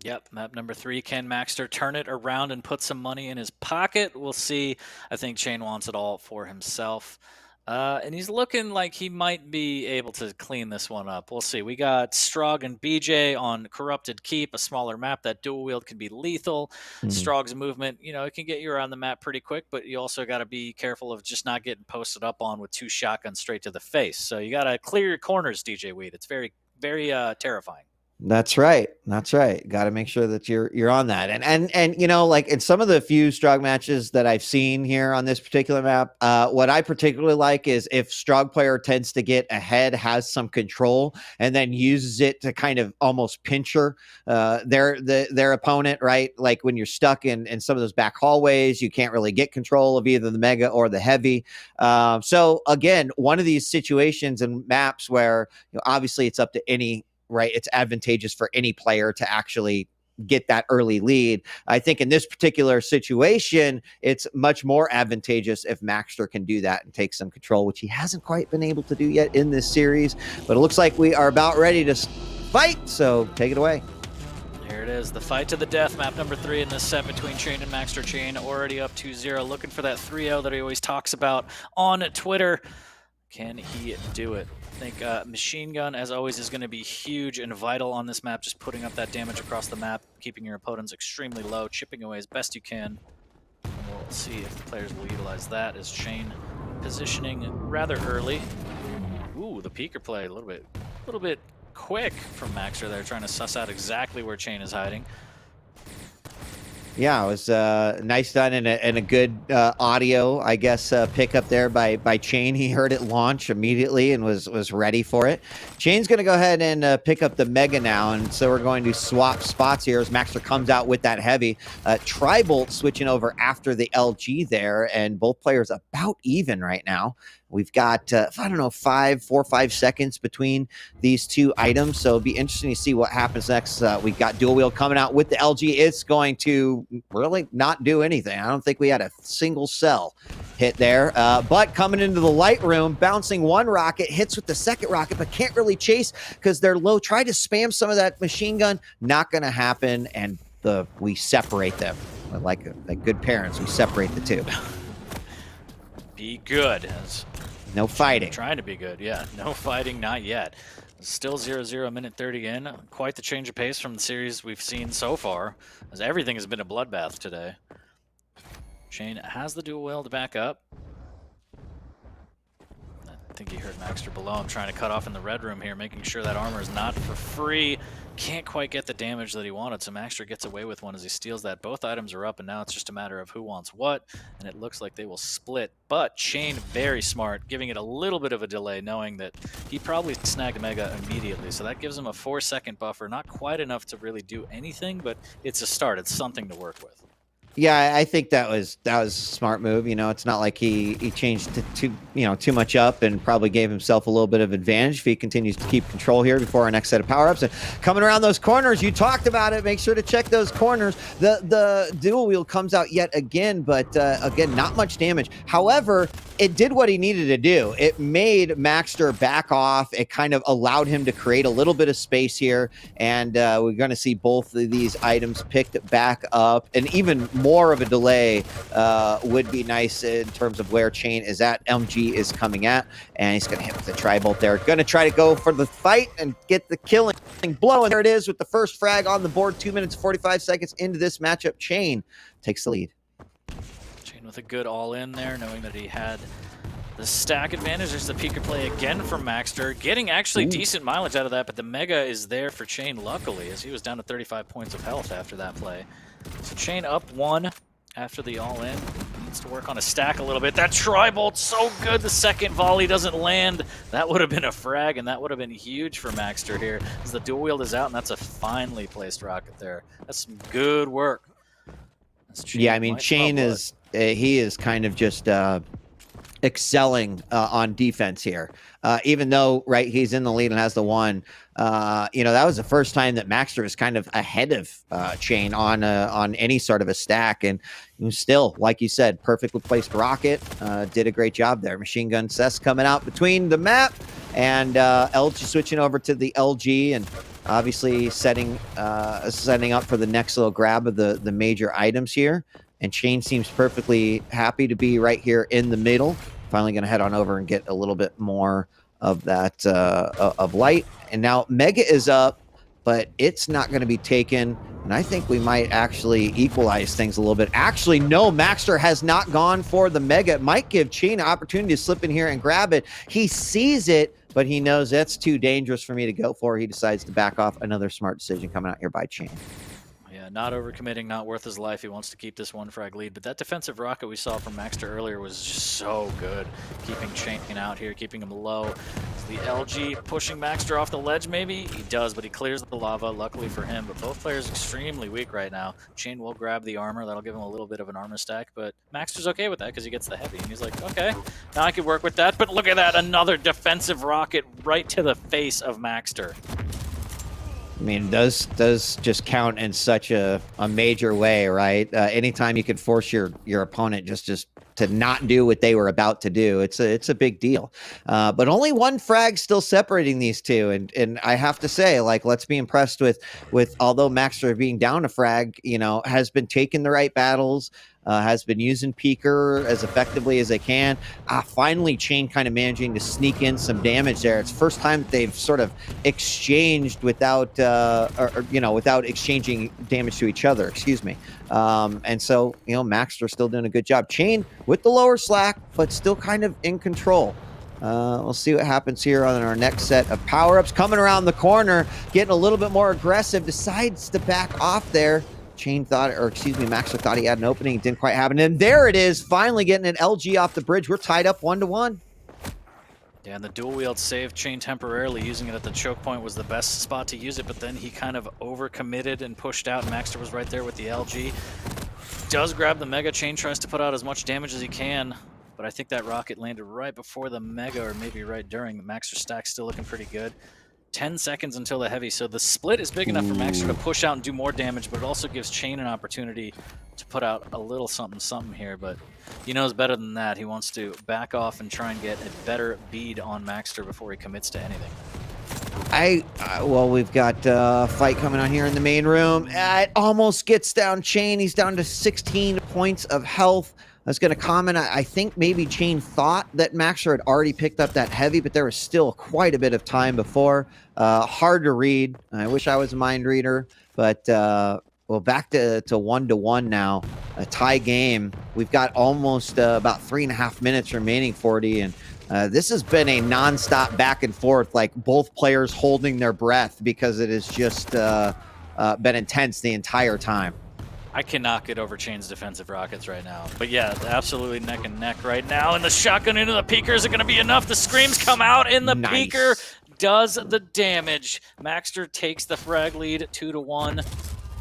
Yep, map number 3. Can Maxter turn it around and put some money in his pocket? We'll see. I think Chain wants it all for himself. And he's looking like he might be able to clean this one up. We'll see. We got Strog and BJ on Corrupted Keep, a smaller map. That dual wield can be lethal. Strog's movement, you know, it can get you around the map pretty quick, but you also got to be careful of just not getting posted up on with 2 shotguns straight to the face. So you got to clear your corners, DJ Weed. It's very, very terrifying. That's right. Got to make sure that you're on that. And you know, like in some of the few Strog matches that I've seen here on this particular map, what I particularly like is if Strog player tends to get ahead, has some control, and then uses it to kind of almost pincher their opponent, right? Like when you're stuck in some of those back hallways, you can't really get control of either the mega or the heavy. So again, one of these situations and maps where, you know, obviously it's up to any, right, it's advantageous for any player to actually get that early lead. I think in this particular situation, it's much more advantageous if Maxter can do that and take some control, which he hasn't quite been able to do yet in this series. But it looks like we are about ready to fight, so take it away. Here it is, the fight to the death, map number 3 in this set between Chane and Maxter. Chane already up 2-0, looking for that 3-0 that he always talks about on Twitter. Can he do it? I think Machine Gun, as always, is going to be huge and vital on this map, just putting up that damage across the map, keeping your opponents extremely low, chipping away as best you can. And we'll see if the players will utilize that as Chane positioning rather early. Ooh, the peeker play, a little bit quick from Maxter there, trying to suss out exactly where Chane is hiding. Yeah, it was nice done and a good audio, I guess, pickup there by Chane. He heard it launch immediately and was ready for it. Chane's going to go ahead and pick up the Mega now, and so we're going to swap spots here as Maxter comes out with that heavy. Tribolt switching over after the LG there, and both players about even right now. We've got, I don't know, 4 or 5 seconds between these two items, so it'll be interesting to see what happens next. We've got Dual Wheel coming out with the LG. It's going to really not do anything. I don't think we had a single cell hit there, but coming into the light room, bouncing one rocket, hits with the second rocket, but can't really chase because they're low. Try to spam some of that machine gun. Not going to happen, and we separate them. Like good parents, we separate the two. Be good. No fighting. Trying to be good, yeah. No fighting, not yet. Still 0-0, minute 30 in. Quite the change of pace from the series we've seen so far, as everything has been a bloodbath today. Chane has the dual wheel to back up. I think he heard Maxter below him trying to cut off in the red room here, making sure that armor is not for free. Can't quite get the damage that he wanted, so Maxter gets away with one as he steals that. Both items are up, and now it's just a matter of who wants what, and it looks like they will split. But Chane, very smart, giving it a little bit of a delay, knowing that he probably snagged Mega immediately, so that gives him a 4-second buffer. Not quite enough to really do anything, but it's a start. It's something to work with. Yeah, I think that was a smart move. You know, it's not like he changed too much up and probably gave himself a little bit of advantage if he continues to keep control here before our next set of power-ups. And coming around those corners, you talked about it. Make sure to check those corners. The dual wheel comes out yet again, but again, not much damage. However, it did what he needed to do. It made Maxter back off. It kind of allowed him to create a little bit of space here, and we're going to see both of these items picked back up, and even more of a delay would be nice in terms of where Chane is at. MG is coming at, and he's going to hit with the tri-bolt there. Going to try to go for the fight and get the killing blow, and there it is with the first frag on the board. 2 minutes 45 seconds into this matchup. Chane takes the lead. Chane with a good all-in there, knowing that he had the stack advantage. There's the peeker play again from Maxter, getting actually decent mileage out of that, but the Mega is there for Chane, luckily, as he was down to 35 points of health after that play. So Chane up 1 after the all-in. Needs to work on a stack a little bit. That tri-bolt so good. The second volley doesn't land. That would have been a frag, and that would have been huge for Maxter here, as the dual wield is out, and that's a finely placed rocket there. That's some good work. Yeah, I mean, Chane is he is kind of just excelling on defense here. Even though, right, he's in the lead and has the 1. That was the first time that Maxter was kind of ahead of Chane on any sort of a stack, and still, like you said, perfectly placed rocket. Did a great job there. Machine Gun Cess coming out between the map, and LG switching over to the LG, and obviously setting up for the next little grab of the major items here. And Chane seems perfectly happy to be right here in the middle. Finally going to head on over and get a little bit more of that of light. And now Mega is up, but it's not going to be taken. And I think we might actually equalize things a little bit. Actually, no, Maxter has not gone for the Mega. It might give Chane an opportunity to slip in here and grab it. He sees it, but he knows that's too dangerous for me to go for. He decides to back off. Another smart decision coming out here by Chane. Yeah, not overcommitting, not worth his life. He wants to keep this 1 frag lead, but that defensive rocket we saw from Maxter earlier was just so good. Keeping Chane out here, keeping him low. Is the LG pushing Maxter off the ledge maybe? He does, but he clears the lava, luckily for him. But both players extremely weak right now. Chane will grab the armor. That'll give him a little bit of an armor stack, but Maxter's okay with that because he gets the heavy. And he's like, okay, now I can work with that. But look at that, another defensive rocket right to the face of Maxter. I mean, does just count in such a major way, right? Anytime you can force your opponent just to not do what they were about to do, it's a big deal. But only one frag still separating these two, and I have to say, like, let's be impressed with although Maxter being down a frag, has been taking the right battles. Has been using Peeker as effectively as they can. Finally, Chain kind of managing to sneak in some damage there. It's the first time they've sort of exchanged without, without exchanging damage to each other. Excuse me. And so, Maxter still doing a good job. Chain with the lower slack, but still kind of in control. We'll see what happens here on our next set of power-ups. Coming around the corner, getting a little bit more aggressive, decides to back off there. Maxter thought he had an opening. It didn't quite happen. And there it is, finally getting an LG off the bridge. We're tied up 1-1. Yeah, and the dual wield saved Chain temporarily. Using it at the choke point was the best spot to use it, but then he kind of overcommitted and pushed out. Maxter was right there with the LG. Does grab the Mega. Chain tries to put out as much damage as he can, but I think that rocket landed right before the Mega, or maybe right during. The Maxter stack still looking pretty good. 10 seconds until the heavy, so the split is big enough for Maxter to push out and do more damage, but it also gives Chain an opportunity to put out a little something here, but he knows better than that. He wants to back off and try and get a better bead on Maxter before he commits to anything. Well, we've got a fight coming on here in the main room. It almost gets down Chain. He's down to 16 points of health. I was going to comment, I think maybe Chain thought that Maxter had already picked up that heavy, but there was still quite a bit of time before. Hard to read. I wish I was a mind reader, but well, back to 1-1 now. A tie game. We've got almost about 3.5 minutes remaining, 40, and this has been a nonstop back and forth, like both players holding their breath because it has just been intense the entire time. I cannot get over Chain's defensive rockets right now. But yeah, absolutely neck and neck right now. And the shotgun into the Peeker, is it going to be enough? The screams come out, and the Peeker does the damage. Maxter takes the frag lead 2-1.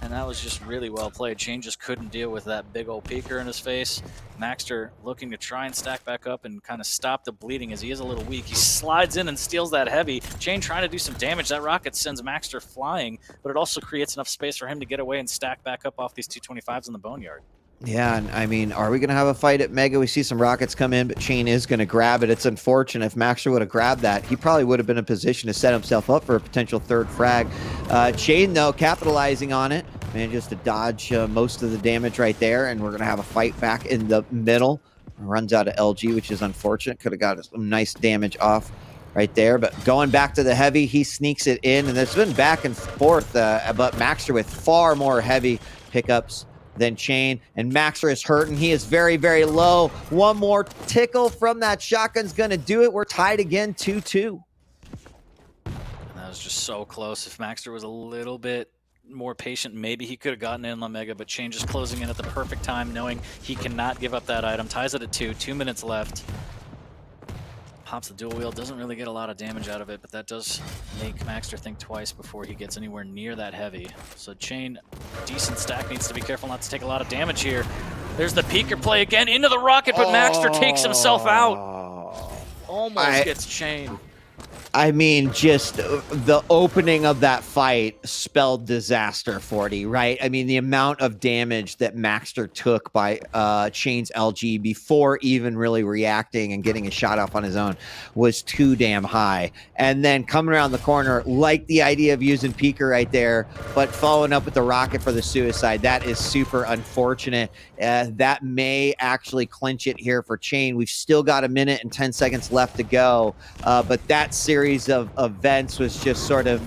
And that was just really well played. Chain just couldn't deal with that big old Peeker in his face. Maxter looking to try and stack back up and kind of stop the bleeding as he is a little weak. He slides in and steals that heavy. Chain trying to do some damage. That rocket sends Maxter flying, but it also creates enough space for him to get away and stack back up off these 225s in the Boneyard. Yeah, and I mean, are we going to have a fight at Mega? We see some rockets come in, but Chain is going to grab it. It's unfortunate. If Maxter would have grabbed that, he probably would have been in a position to set himself up for a potential third frag. Chain, though, capitalizing on it, manages to dodge most of the damage right there, and we're going to have a fight back in the middle. Runs out of LG, which is unfortunate. Could have got some nice damage off right there, but going back to the heavy, he sneaks it in, and there's been back and forth, but Maxter with far more heavy pickups than Chain, and Maxter is hurting. He is very, very low. One more tickle from that shotgun's going to do it. We're tied again, 2-2. And that was just so close. If Maxter was a little bit more patient, maybe he could have gotten in on Mega, but Chain just closing in at the perfect time, knowing he cannot give up that item. Ties it at 2 minutes left. Pops the dual wield, doesn't really get a lot of damage out of it, but that does make Maxter think twice before he gets anywhere near that heavy. So Chain, decent stack, needs to be careful not to take a lot of damage here. There's the Peeker play again into the rocket, but Maxter takes himself out. Almost gets Chain. I mean, just the opening of that fight spelled disaster, 40, right? I mean, the amount of damage that Maxter took by Chain's LG before even really reacting and getting a shot off on his own was too damn high. And then coming around the corner, like the idea of using Peeker right there, but following up with the rocket for the suicide, that is super unfortunate. That may actually clinch it here for Chain. We've still got 1 minute and 10 seconds left to go, but that series of events was just sort of,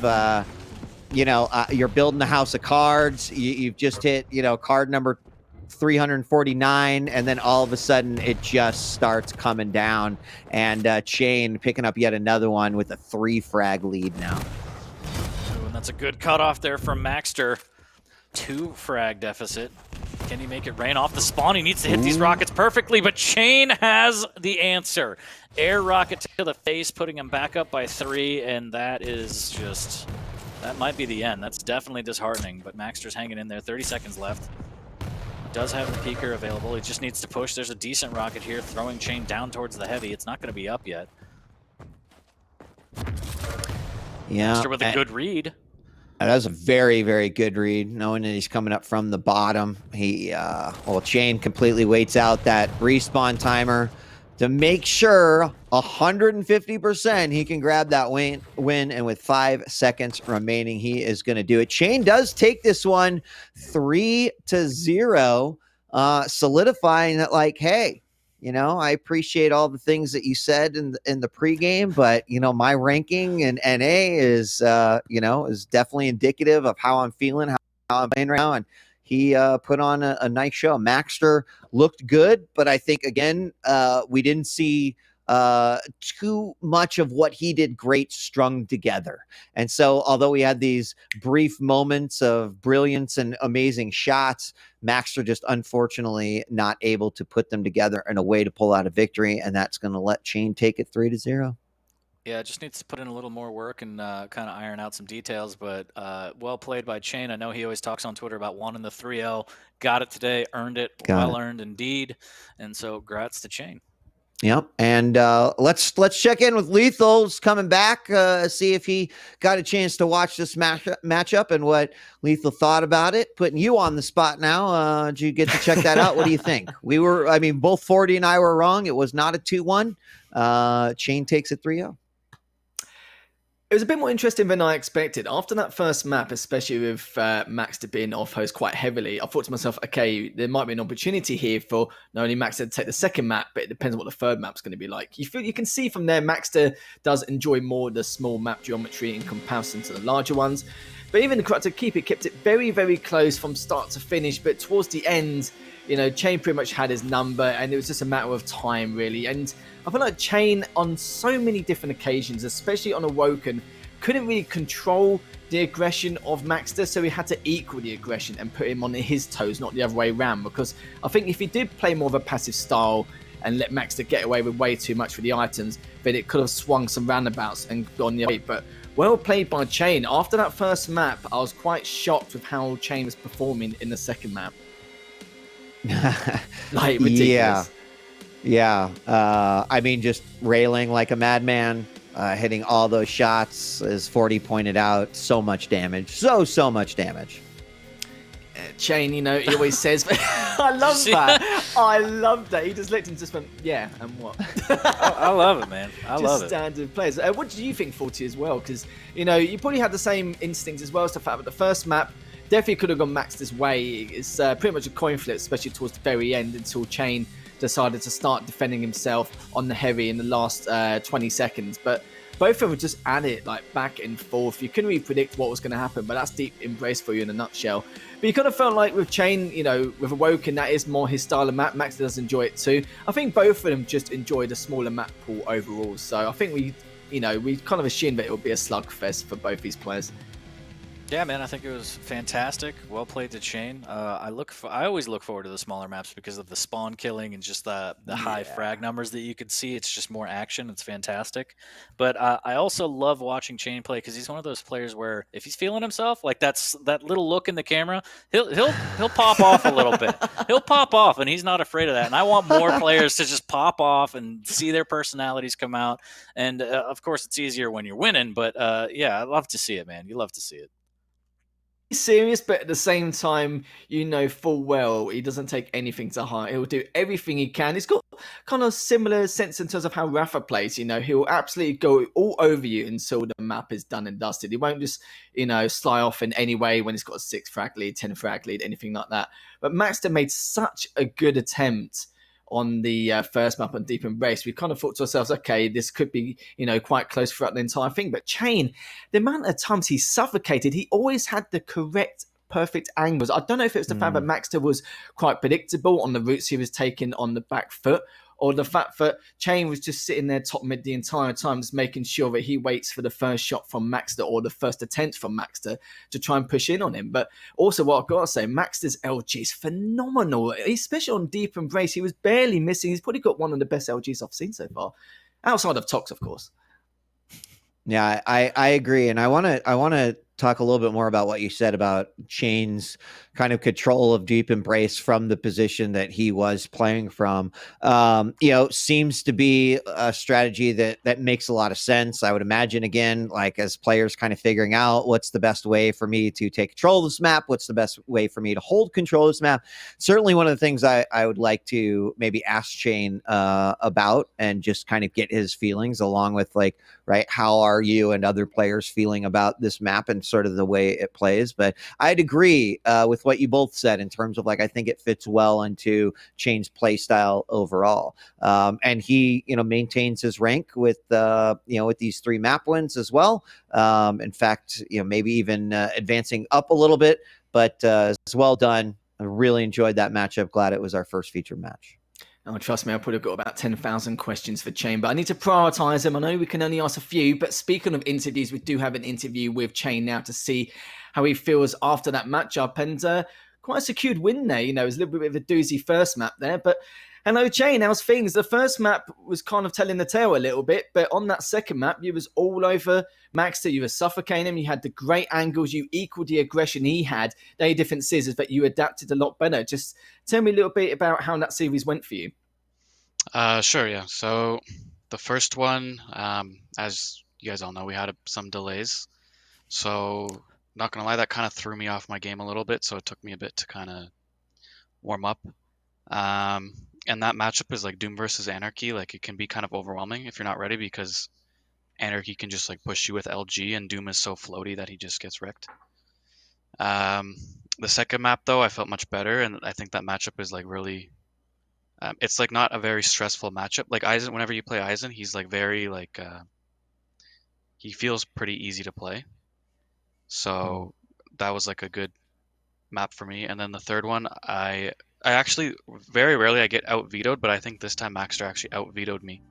you're building a house of cards. You've just hit, card number 349, and then all of a sudden it just starts coming down. And Chain picking up yet another one with a 3-frag lead now. Ooh, and that's a good cutoff there from Maxter. 2-frag deficit. Can he make it rain off the spawn? He needs to hit these rockets perfectly, but Chain has the answer. Air rocket to the face, putting him back up by 3, and that is just... that might be the end. That's definitely disheartening, but Maxter's hanging in there. 30 seconds left. Does have the Peeker available. He just needs to push. There's a decent rocket here, throwing Chain down towards the heavy. It's not going to be up yet. Yeah. Maxter with a good read. That was a very, very good read, knowing that he's coming up from the bottom. Chain completely waits out that respawn timer to make sure 150% he can grab that win. And with 5 seconds remaining, he is going to do it. Chain does take this one 3-0, solidifying that, like, hey, I appreciate all the things that you said in the pregame, but my ranking in NA is definitely indicative of how I'm feeling, how I'm playing right now. And he put on a nice show. Maxter looked good, but I think again we didn't see too much of what he did great strung together. And so although we had these brief moments of brilliance and amazing shots, Maxter just unfortunately not able to put them together in a way to pull out a victory, and that's going to let Chain take it 3-0. Yeah, just needs to put in a little more work and kind of iron out some details, but well played by Chain. I know he always talks on Twitter about wanting the 3-0. Got it today, earned it, well earned indeed. And so grats to Chain. Yep, and let's check in with Lethal's coming back, see if he got a chance to watch this matchup and what Lethal thought about it. Putting you on the spot now. Did you get to check that out? What do you think? Both 40 and I were wrong. It was not a 2-1. Chain takes it 3-0. It was a bit more interesting than I expected. After that first map, especially with Maxter being off host quite heavily, I thought to myself, okay, there might be an opportunity here for not only Maxter to take the second map, but it depends on what the third map's going to be like. You can see from there, Maxter does enjoy more the small map geometry in comparison to the larger ones. But even the Corruptor kept it very, very close from start to finish. But towards the end, Chain pretty much had his number, and it was just a matter of time, really. And I feel like Chain, on so many different occasions, especially on Awoken, couldn't really control the aggression of Maxter, so he had to equal the aggression and put him on his toes, not the other way around. Because I think if he did play more of a passive style and let Maxter get away with way too much with the items, then it could have swung some roundabouts and gone the other way. But well played by Chain. After that first map, I was quite shocked with how Chain was performing in the second map. Like, ridiculous. Yeah. Just railing like a madman, hitting all those shots, as 40 pointed out. So much damage. So much damage. Chain, he always says, I love that. I love that. He just looked and just went, yeah, and what? I love it, man. I love it. Standard players. What do you think, 40, as well? Because, you probably had the same instincts as well as the fact that the first map definitely could have gone Maxter's way. It's pretty much a coin flip, especially towards the very end, until Chain decided to start defending himself on the heavy in the last 20 seconds. But both of them were just at it, like, back and forth. You couldn't really predict what was going to happen, but that's Deep Embrace for you in a nutshell. But you kind of felt like with Chain, with Awoken, that is more his style of map. Maxter does enjoy it too. I think both of them just enjoyed a smaller map pool overall. So I think we kind of assumed that it would be a slugfest for both these players. Yeah, man, I think it was fantastic. Well played to Chain. I always look forward to the smaller maps because of the spawn killing and just the high frag numbers that you could see. It's just more action. It's fantastic. But I also love watching Chain play because he's one of those players where if he's feeling himself, like that little look in the camera, he'll pop off a little bit. He'll pop off, and he's not afraid of that. And I want more players to just pop off and see their personalities come out. And of course, it's easier when you're winning. But yeah, I love to see it, man. You love to see it. He's serious, but at the same time, full well he doesn't take anything to heart. He'll do everything he can. He's got kind of similar sense in terms of how Rafa plays. He'll absolutely go all over you until the map is done and dusted. He won't just, sly off in any way when he's got a 6 frag lead, 10 frag lead, anything like that. But Maxter made such a good attempt on the first map on Deep Embrace. We kind of thought to ourselves, okay, this could be, quite close throughout the entire thing. But Chain, the amount of times he suffocated, he always had the correct, perfect angles. I don't know if it's the fact that Maxter was quite predictable on the routes he was taking on the back foot, or the fact that Chain was just sitting there top mid the entire time, just making sure that he waits for the first shot from Maxter or the first attempt from Maxter to try and push in on him. But also, what I've got to say, Maxter's LG is phenomenal, especially on Deep Embrace. He was barely missing. He's probably got one of the best LGs I've seen so far, outside of Tox, of course. Yeah, I agree, and I want to talk a little bit more about what you said about Chain's kind of control of Deep Embrace from the position that he was playing from, seems to be a strategy that makes a lot of sense. I would imagine, again, like as players kind of figuring out what's the best way for me to take control of this map, what's the best way for me to hold control of this map. Certainly one of the things I would like to maybe ask Shane about, and just kind of get his feelings, along with like, right, how are you and other players feeling about this map and sort of the way it plays. But I'd agree with what you both said in terms of like, I think it fits well into Shane's play style overall. And he, maintains his rank with, with these 3 map wins as well. In fact, maybe even advancing up a little bit, but it's well done. I really enjoyed that matchup. Glad it was our first featured match. Oh, trust me, I probably got about 10,000 questions for Chain, but I need to prioritize them. I know we can only ask a few, but speaking of interviews, we do have an interview with Chain now to see how he feels after that matchup, and quite a secured win there. It was a little bit of a doozy first map there, but hello, Chain, how's things? The first map was kind of telling the tale a little bit, but on that second map, you was all over Maxter. You were suffocating him. You had the great angles. You equaled the aggression he had. They different scissors, but you adapted a lot better. Just tell me a little bit about how that series went for you. Sure, yeah. So the first one, as you guys all know, we had some delays. So not gonna lie, that kind of threw me off my game a little bit. So it took me a bit to kind of warm up. And that matchup is like Doom versus Anarchy. Like it can be kind of overwhelming if you're not ready, because Anarchy can just like push you with LG, and Doom is so floaty that he just gets wrecked. The second map though, I felt much better, and I think that matchup is like really, it's like not a very stressful matchup. Like Aizen, whenever you play Aizen, he's like very like, he feels pretty easy to play. So that was like a good map for me. And then the third one, I actually very rarely I get out vetoed, but I think this time Maxter actually out vetoed me.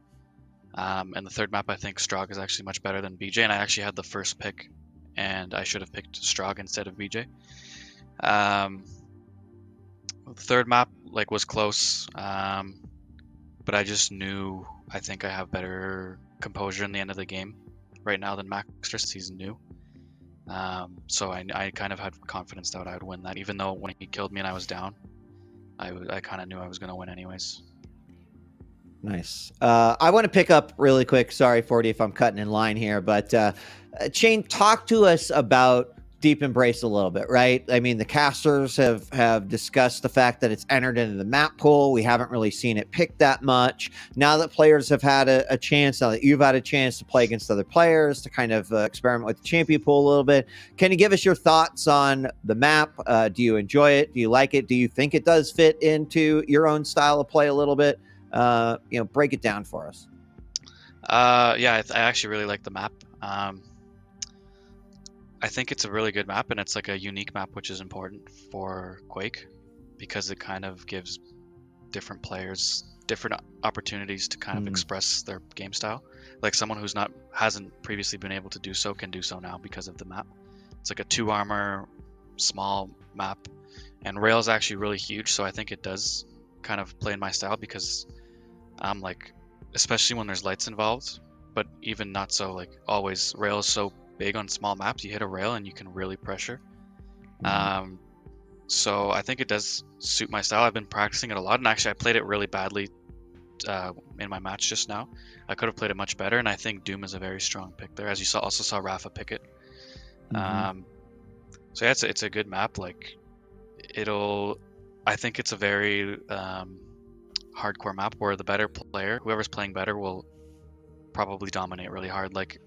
And the third map, I think Strog is actually much better than BJ, and I actually had the first pick, and I should have picked Strog instead of BJ. The third map like was close, but I just knew I think I have better composure in the end of the game right now than Maxter since he's new. So I kind of had confidence that I would win that, even though when he killed me and I was down, I kind of knew I was going to win anyways. Nice. I want to pick up really quick. Sorry, 40, if I'm cutting in line here, but Shane, talk to us about Deep Embrace a little bit, right? I mean, the casters have discussed the fact that it's entered into the map pool. We haven't really seen it picked that much. Now that players have had a chance, now that you've had a chance to play against other players, to kind of experiment with the champion pool a little bit, can you give us your thoughts on the map? Do you enjoy it? Do you like it? Do you think it does fit into your own style of play a little bit? Break it down for us. Yeah, I actually really like the map. I think it's a really good map, and it's like a unique map, which is important for Quake because it kind of gives different players different opportunities to kind of express their game style. Like someone who's hasn't previously been able to do so can do so now because of the map. It's like a 2 armor, small map, and rail is actually really huge, so I think it does kind of play in my style because I'm like, especially when there's lights involved, but even not so, like always, rail is so big on small maps. You hit a rail and you can really pressure. So I think it does suit my style. I've been practicing it a lot, and actually I played it really badly in my match just now. I could have played it much better, and I think Doom is a very strong pick there, as you also saw Rafa pick it. So yeah, it's a good map. Like I think it's a very hardcore map where the better player, whoever's playing better, will probably dominate really hard. Like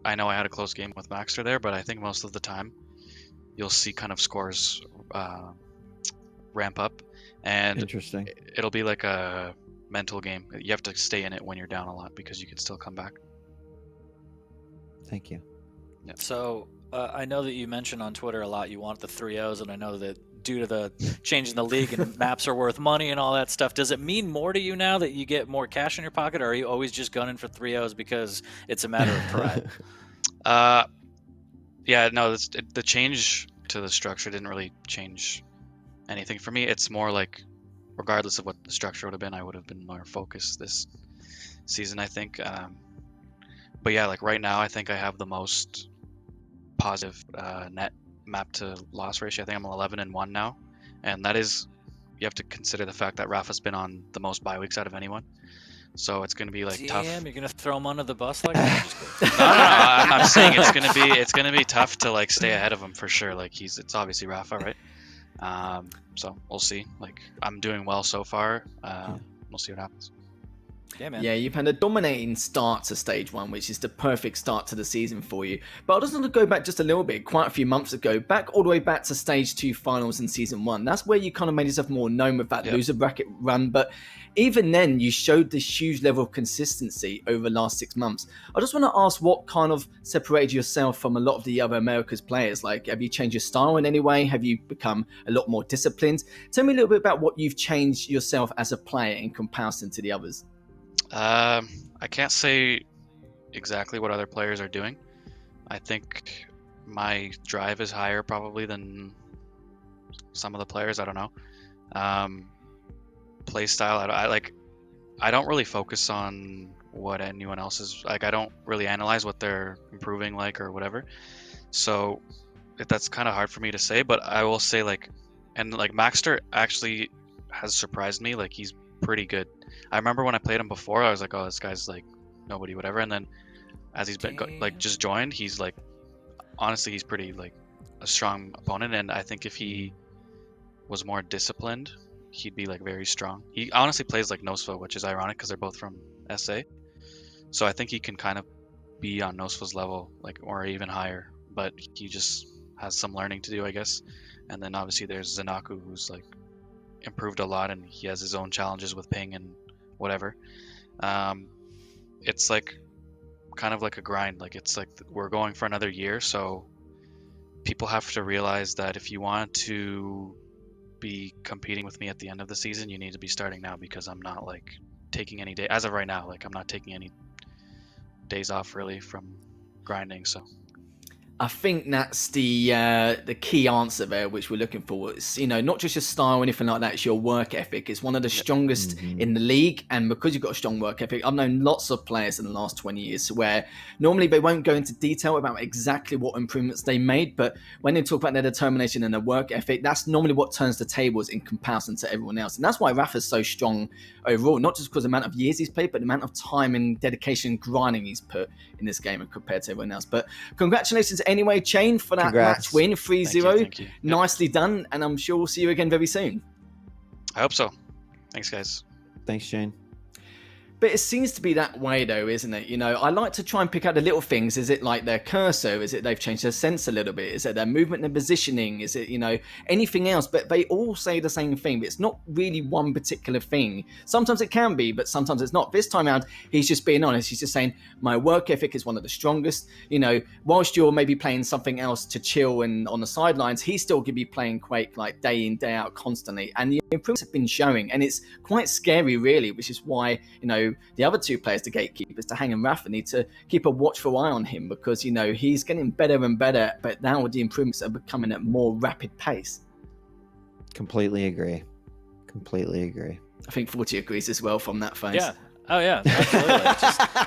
I know I had a close game with Maxter there, but I think most of the time you'll see kind of scores ramp up, and Interesting. It'll be like a mental game. You have to stay in it when you're down a lot because you can still come back. Thank you. Yeah. So I know that you mentioned on Twitter a lot you want the 3-0s, and I know that due to the change in the league and maps are worth money and all that stuff, does it mean more to you now that you get more cash in your pocket, or are you always just gunning for 3-0s because it's a matter of pride? Yeah, no, the change to the structure didn't really change anything for me. It's more like, regardless of what the structure would have been, I would have been more focused this season, I think. But yeah, like right now, I think I have the most positive net map to loss ratio. I think I'm 11-1 now, and that is, you have to consider the fact that Rafa's been on the most bye weeks out of anyone. So it's going to be like tough. Damn, you're gonna throw him under the bus like that? Just kidding. No, I'm saying it's gonna be tough to like stay ahead of him for sure. Like it's obviously Rafa, right? So we'll see. Like I'm doing well so far. We'll see what happens. Yeah, man. Yeah, you've had a dominating start to stage 1, which is the perfect start to the season for you. But I just want to go back just a little bit, quite a few months ago, back all the way back to stage 2 finals in season 1. That's where you kind of made yourself more known with that loser bracket run. But even then, you showed this huge level of consistency over the last 6 months. I just want to ask what kind of separated yourself from a lot of the other Americas players. Like, have you changed your style in any way? Have you become a lot more disciplined? Tell me a little bit about what you've changed yourself as a player in comparison to the others. I can't say exactly what other players are doing. I think my drive is higher probably than some of the players. I don't know. Play style. I don't really focus on what anyone else is like. I don't really analyze what they're improving like or whatever. So that's kind of hard for me to say. But I will say Maxter actually has surprised me. Like he's pretty good. I remember when I played him before, I was like, oh, this guy's like nobody, whatever. And then as he's been just joined, he's like, honestly, he's pretty like a strong opponent. And I think if he was more disciplined, he'd be like very strong. He honestly plays like Nosfa, which is ironic because they're both from SA. So I think he can kind of be on Nosfa's level, like, or even higher. But he just has some learning to do, I guess. And then obviously there's Zanaku, who's like improved a lot, and he has his own challenges with ping and whatever. It's like kind of like a grind. Like it's like we're going for another year, so people have to realize that if you want to be competing with me at the end of the season, you need to be starting now, because I'm not like taking any day as of right now. Like I'm not taking any days off really from grinding. So I think that's the key answer there, which we're looking for. It's, not just your style or anything like that. It's your work ethic. It's one of the strongest in the league. And because you've got a strong work ethic, I've known lots of players in the last 20 years where normally they won't go into detail about exactly what improvements they made. But when they talk about their determination and their work ethic, that's normally what turns the tables in comparison to everyone else. And that's why Rafa's so strong overall, not just because of the amount of years he's played, but the amount of time and dedication and grinding he's put in this game and compared to everyone else. But congratulations anyway, Chain, for that Congrats. match win, 3-0. Thank you. Nicely done, and I'm sure we'll see you again very soon. I hope so. Thanks, guys. Thanks, Shane. But it seems to be that way, though, isn't it? I like to try and pick out the little things. Is it like their cursor? Is it they've changed their sense a little bit? Is it their movement and positioning? Is it, anything else? But they all say the same thing. It's not really one particular thing. Sometimes it can be, but sometimes it's not. This time around, he's just being honest. He's just saying, my work ethic is one of the strongest. Whilst you're maybe playing something else to chill and on the sidelines, he still could be playing Quake like day in, day out constantly. And the improvements have been showing. And it's quite scary, really, which is why, the other two players, the gatekeepers, Tahang and Rafa, need to keep a watchful eye on him because, he's getting better and better, but now the improvements are becoming at more rapid pace. Completely agree. I think 40 agrees as well from that phase. Yeah. Oh yeah, absolutely.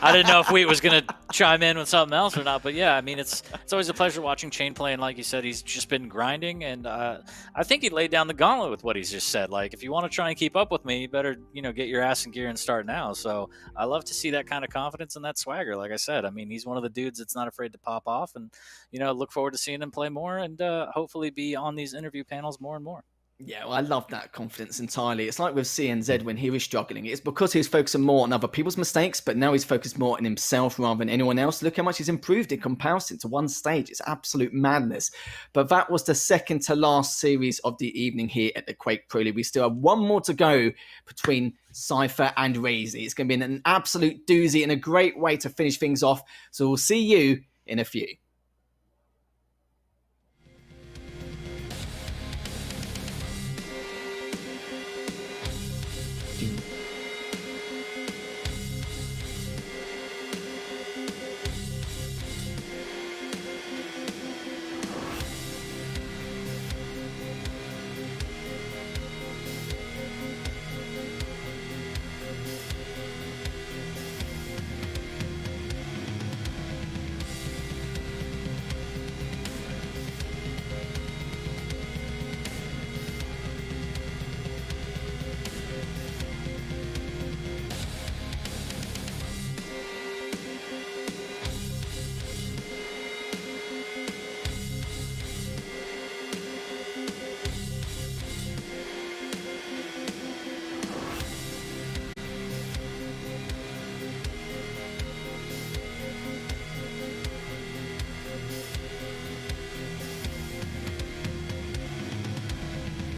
I didn't know if Wheat was gonna chime in with something else or not, but yeah, I mean it's always a pleasure watching Chain play, and like you said, he's just been grinding, and I think he laid down the gauntlet with what he's just said. Like, if you want to try and keep up with me, you better get your ass in gear and start now. So I love to see that kind of confidence and that swagger. Like I said, I mean he's one of the dudes that's not afraid to pop off, and look forward to seeing him play more, and hopefully be on these interview panels more and more. Yeah, well, I love that confidence entirely. It's like with CNZ when he was struggling. It's because he was focusing more on other people's mistakes, but now he's focused more on himself rather than anyone else. Look how much he's improved in comparison to one stage. It's absolute madness. But that was the second to last series of the evening here at the Quake Pro League. We still have one more to go between Cypher and Razy. It's going to be an absolute doozy and a great way to finish things off. So we'll see you in a few.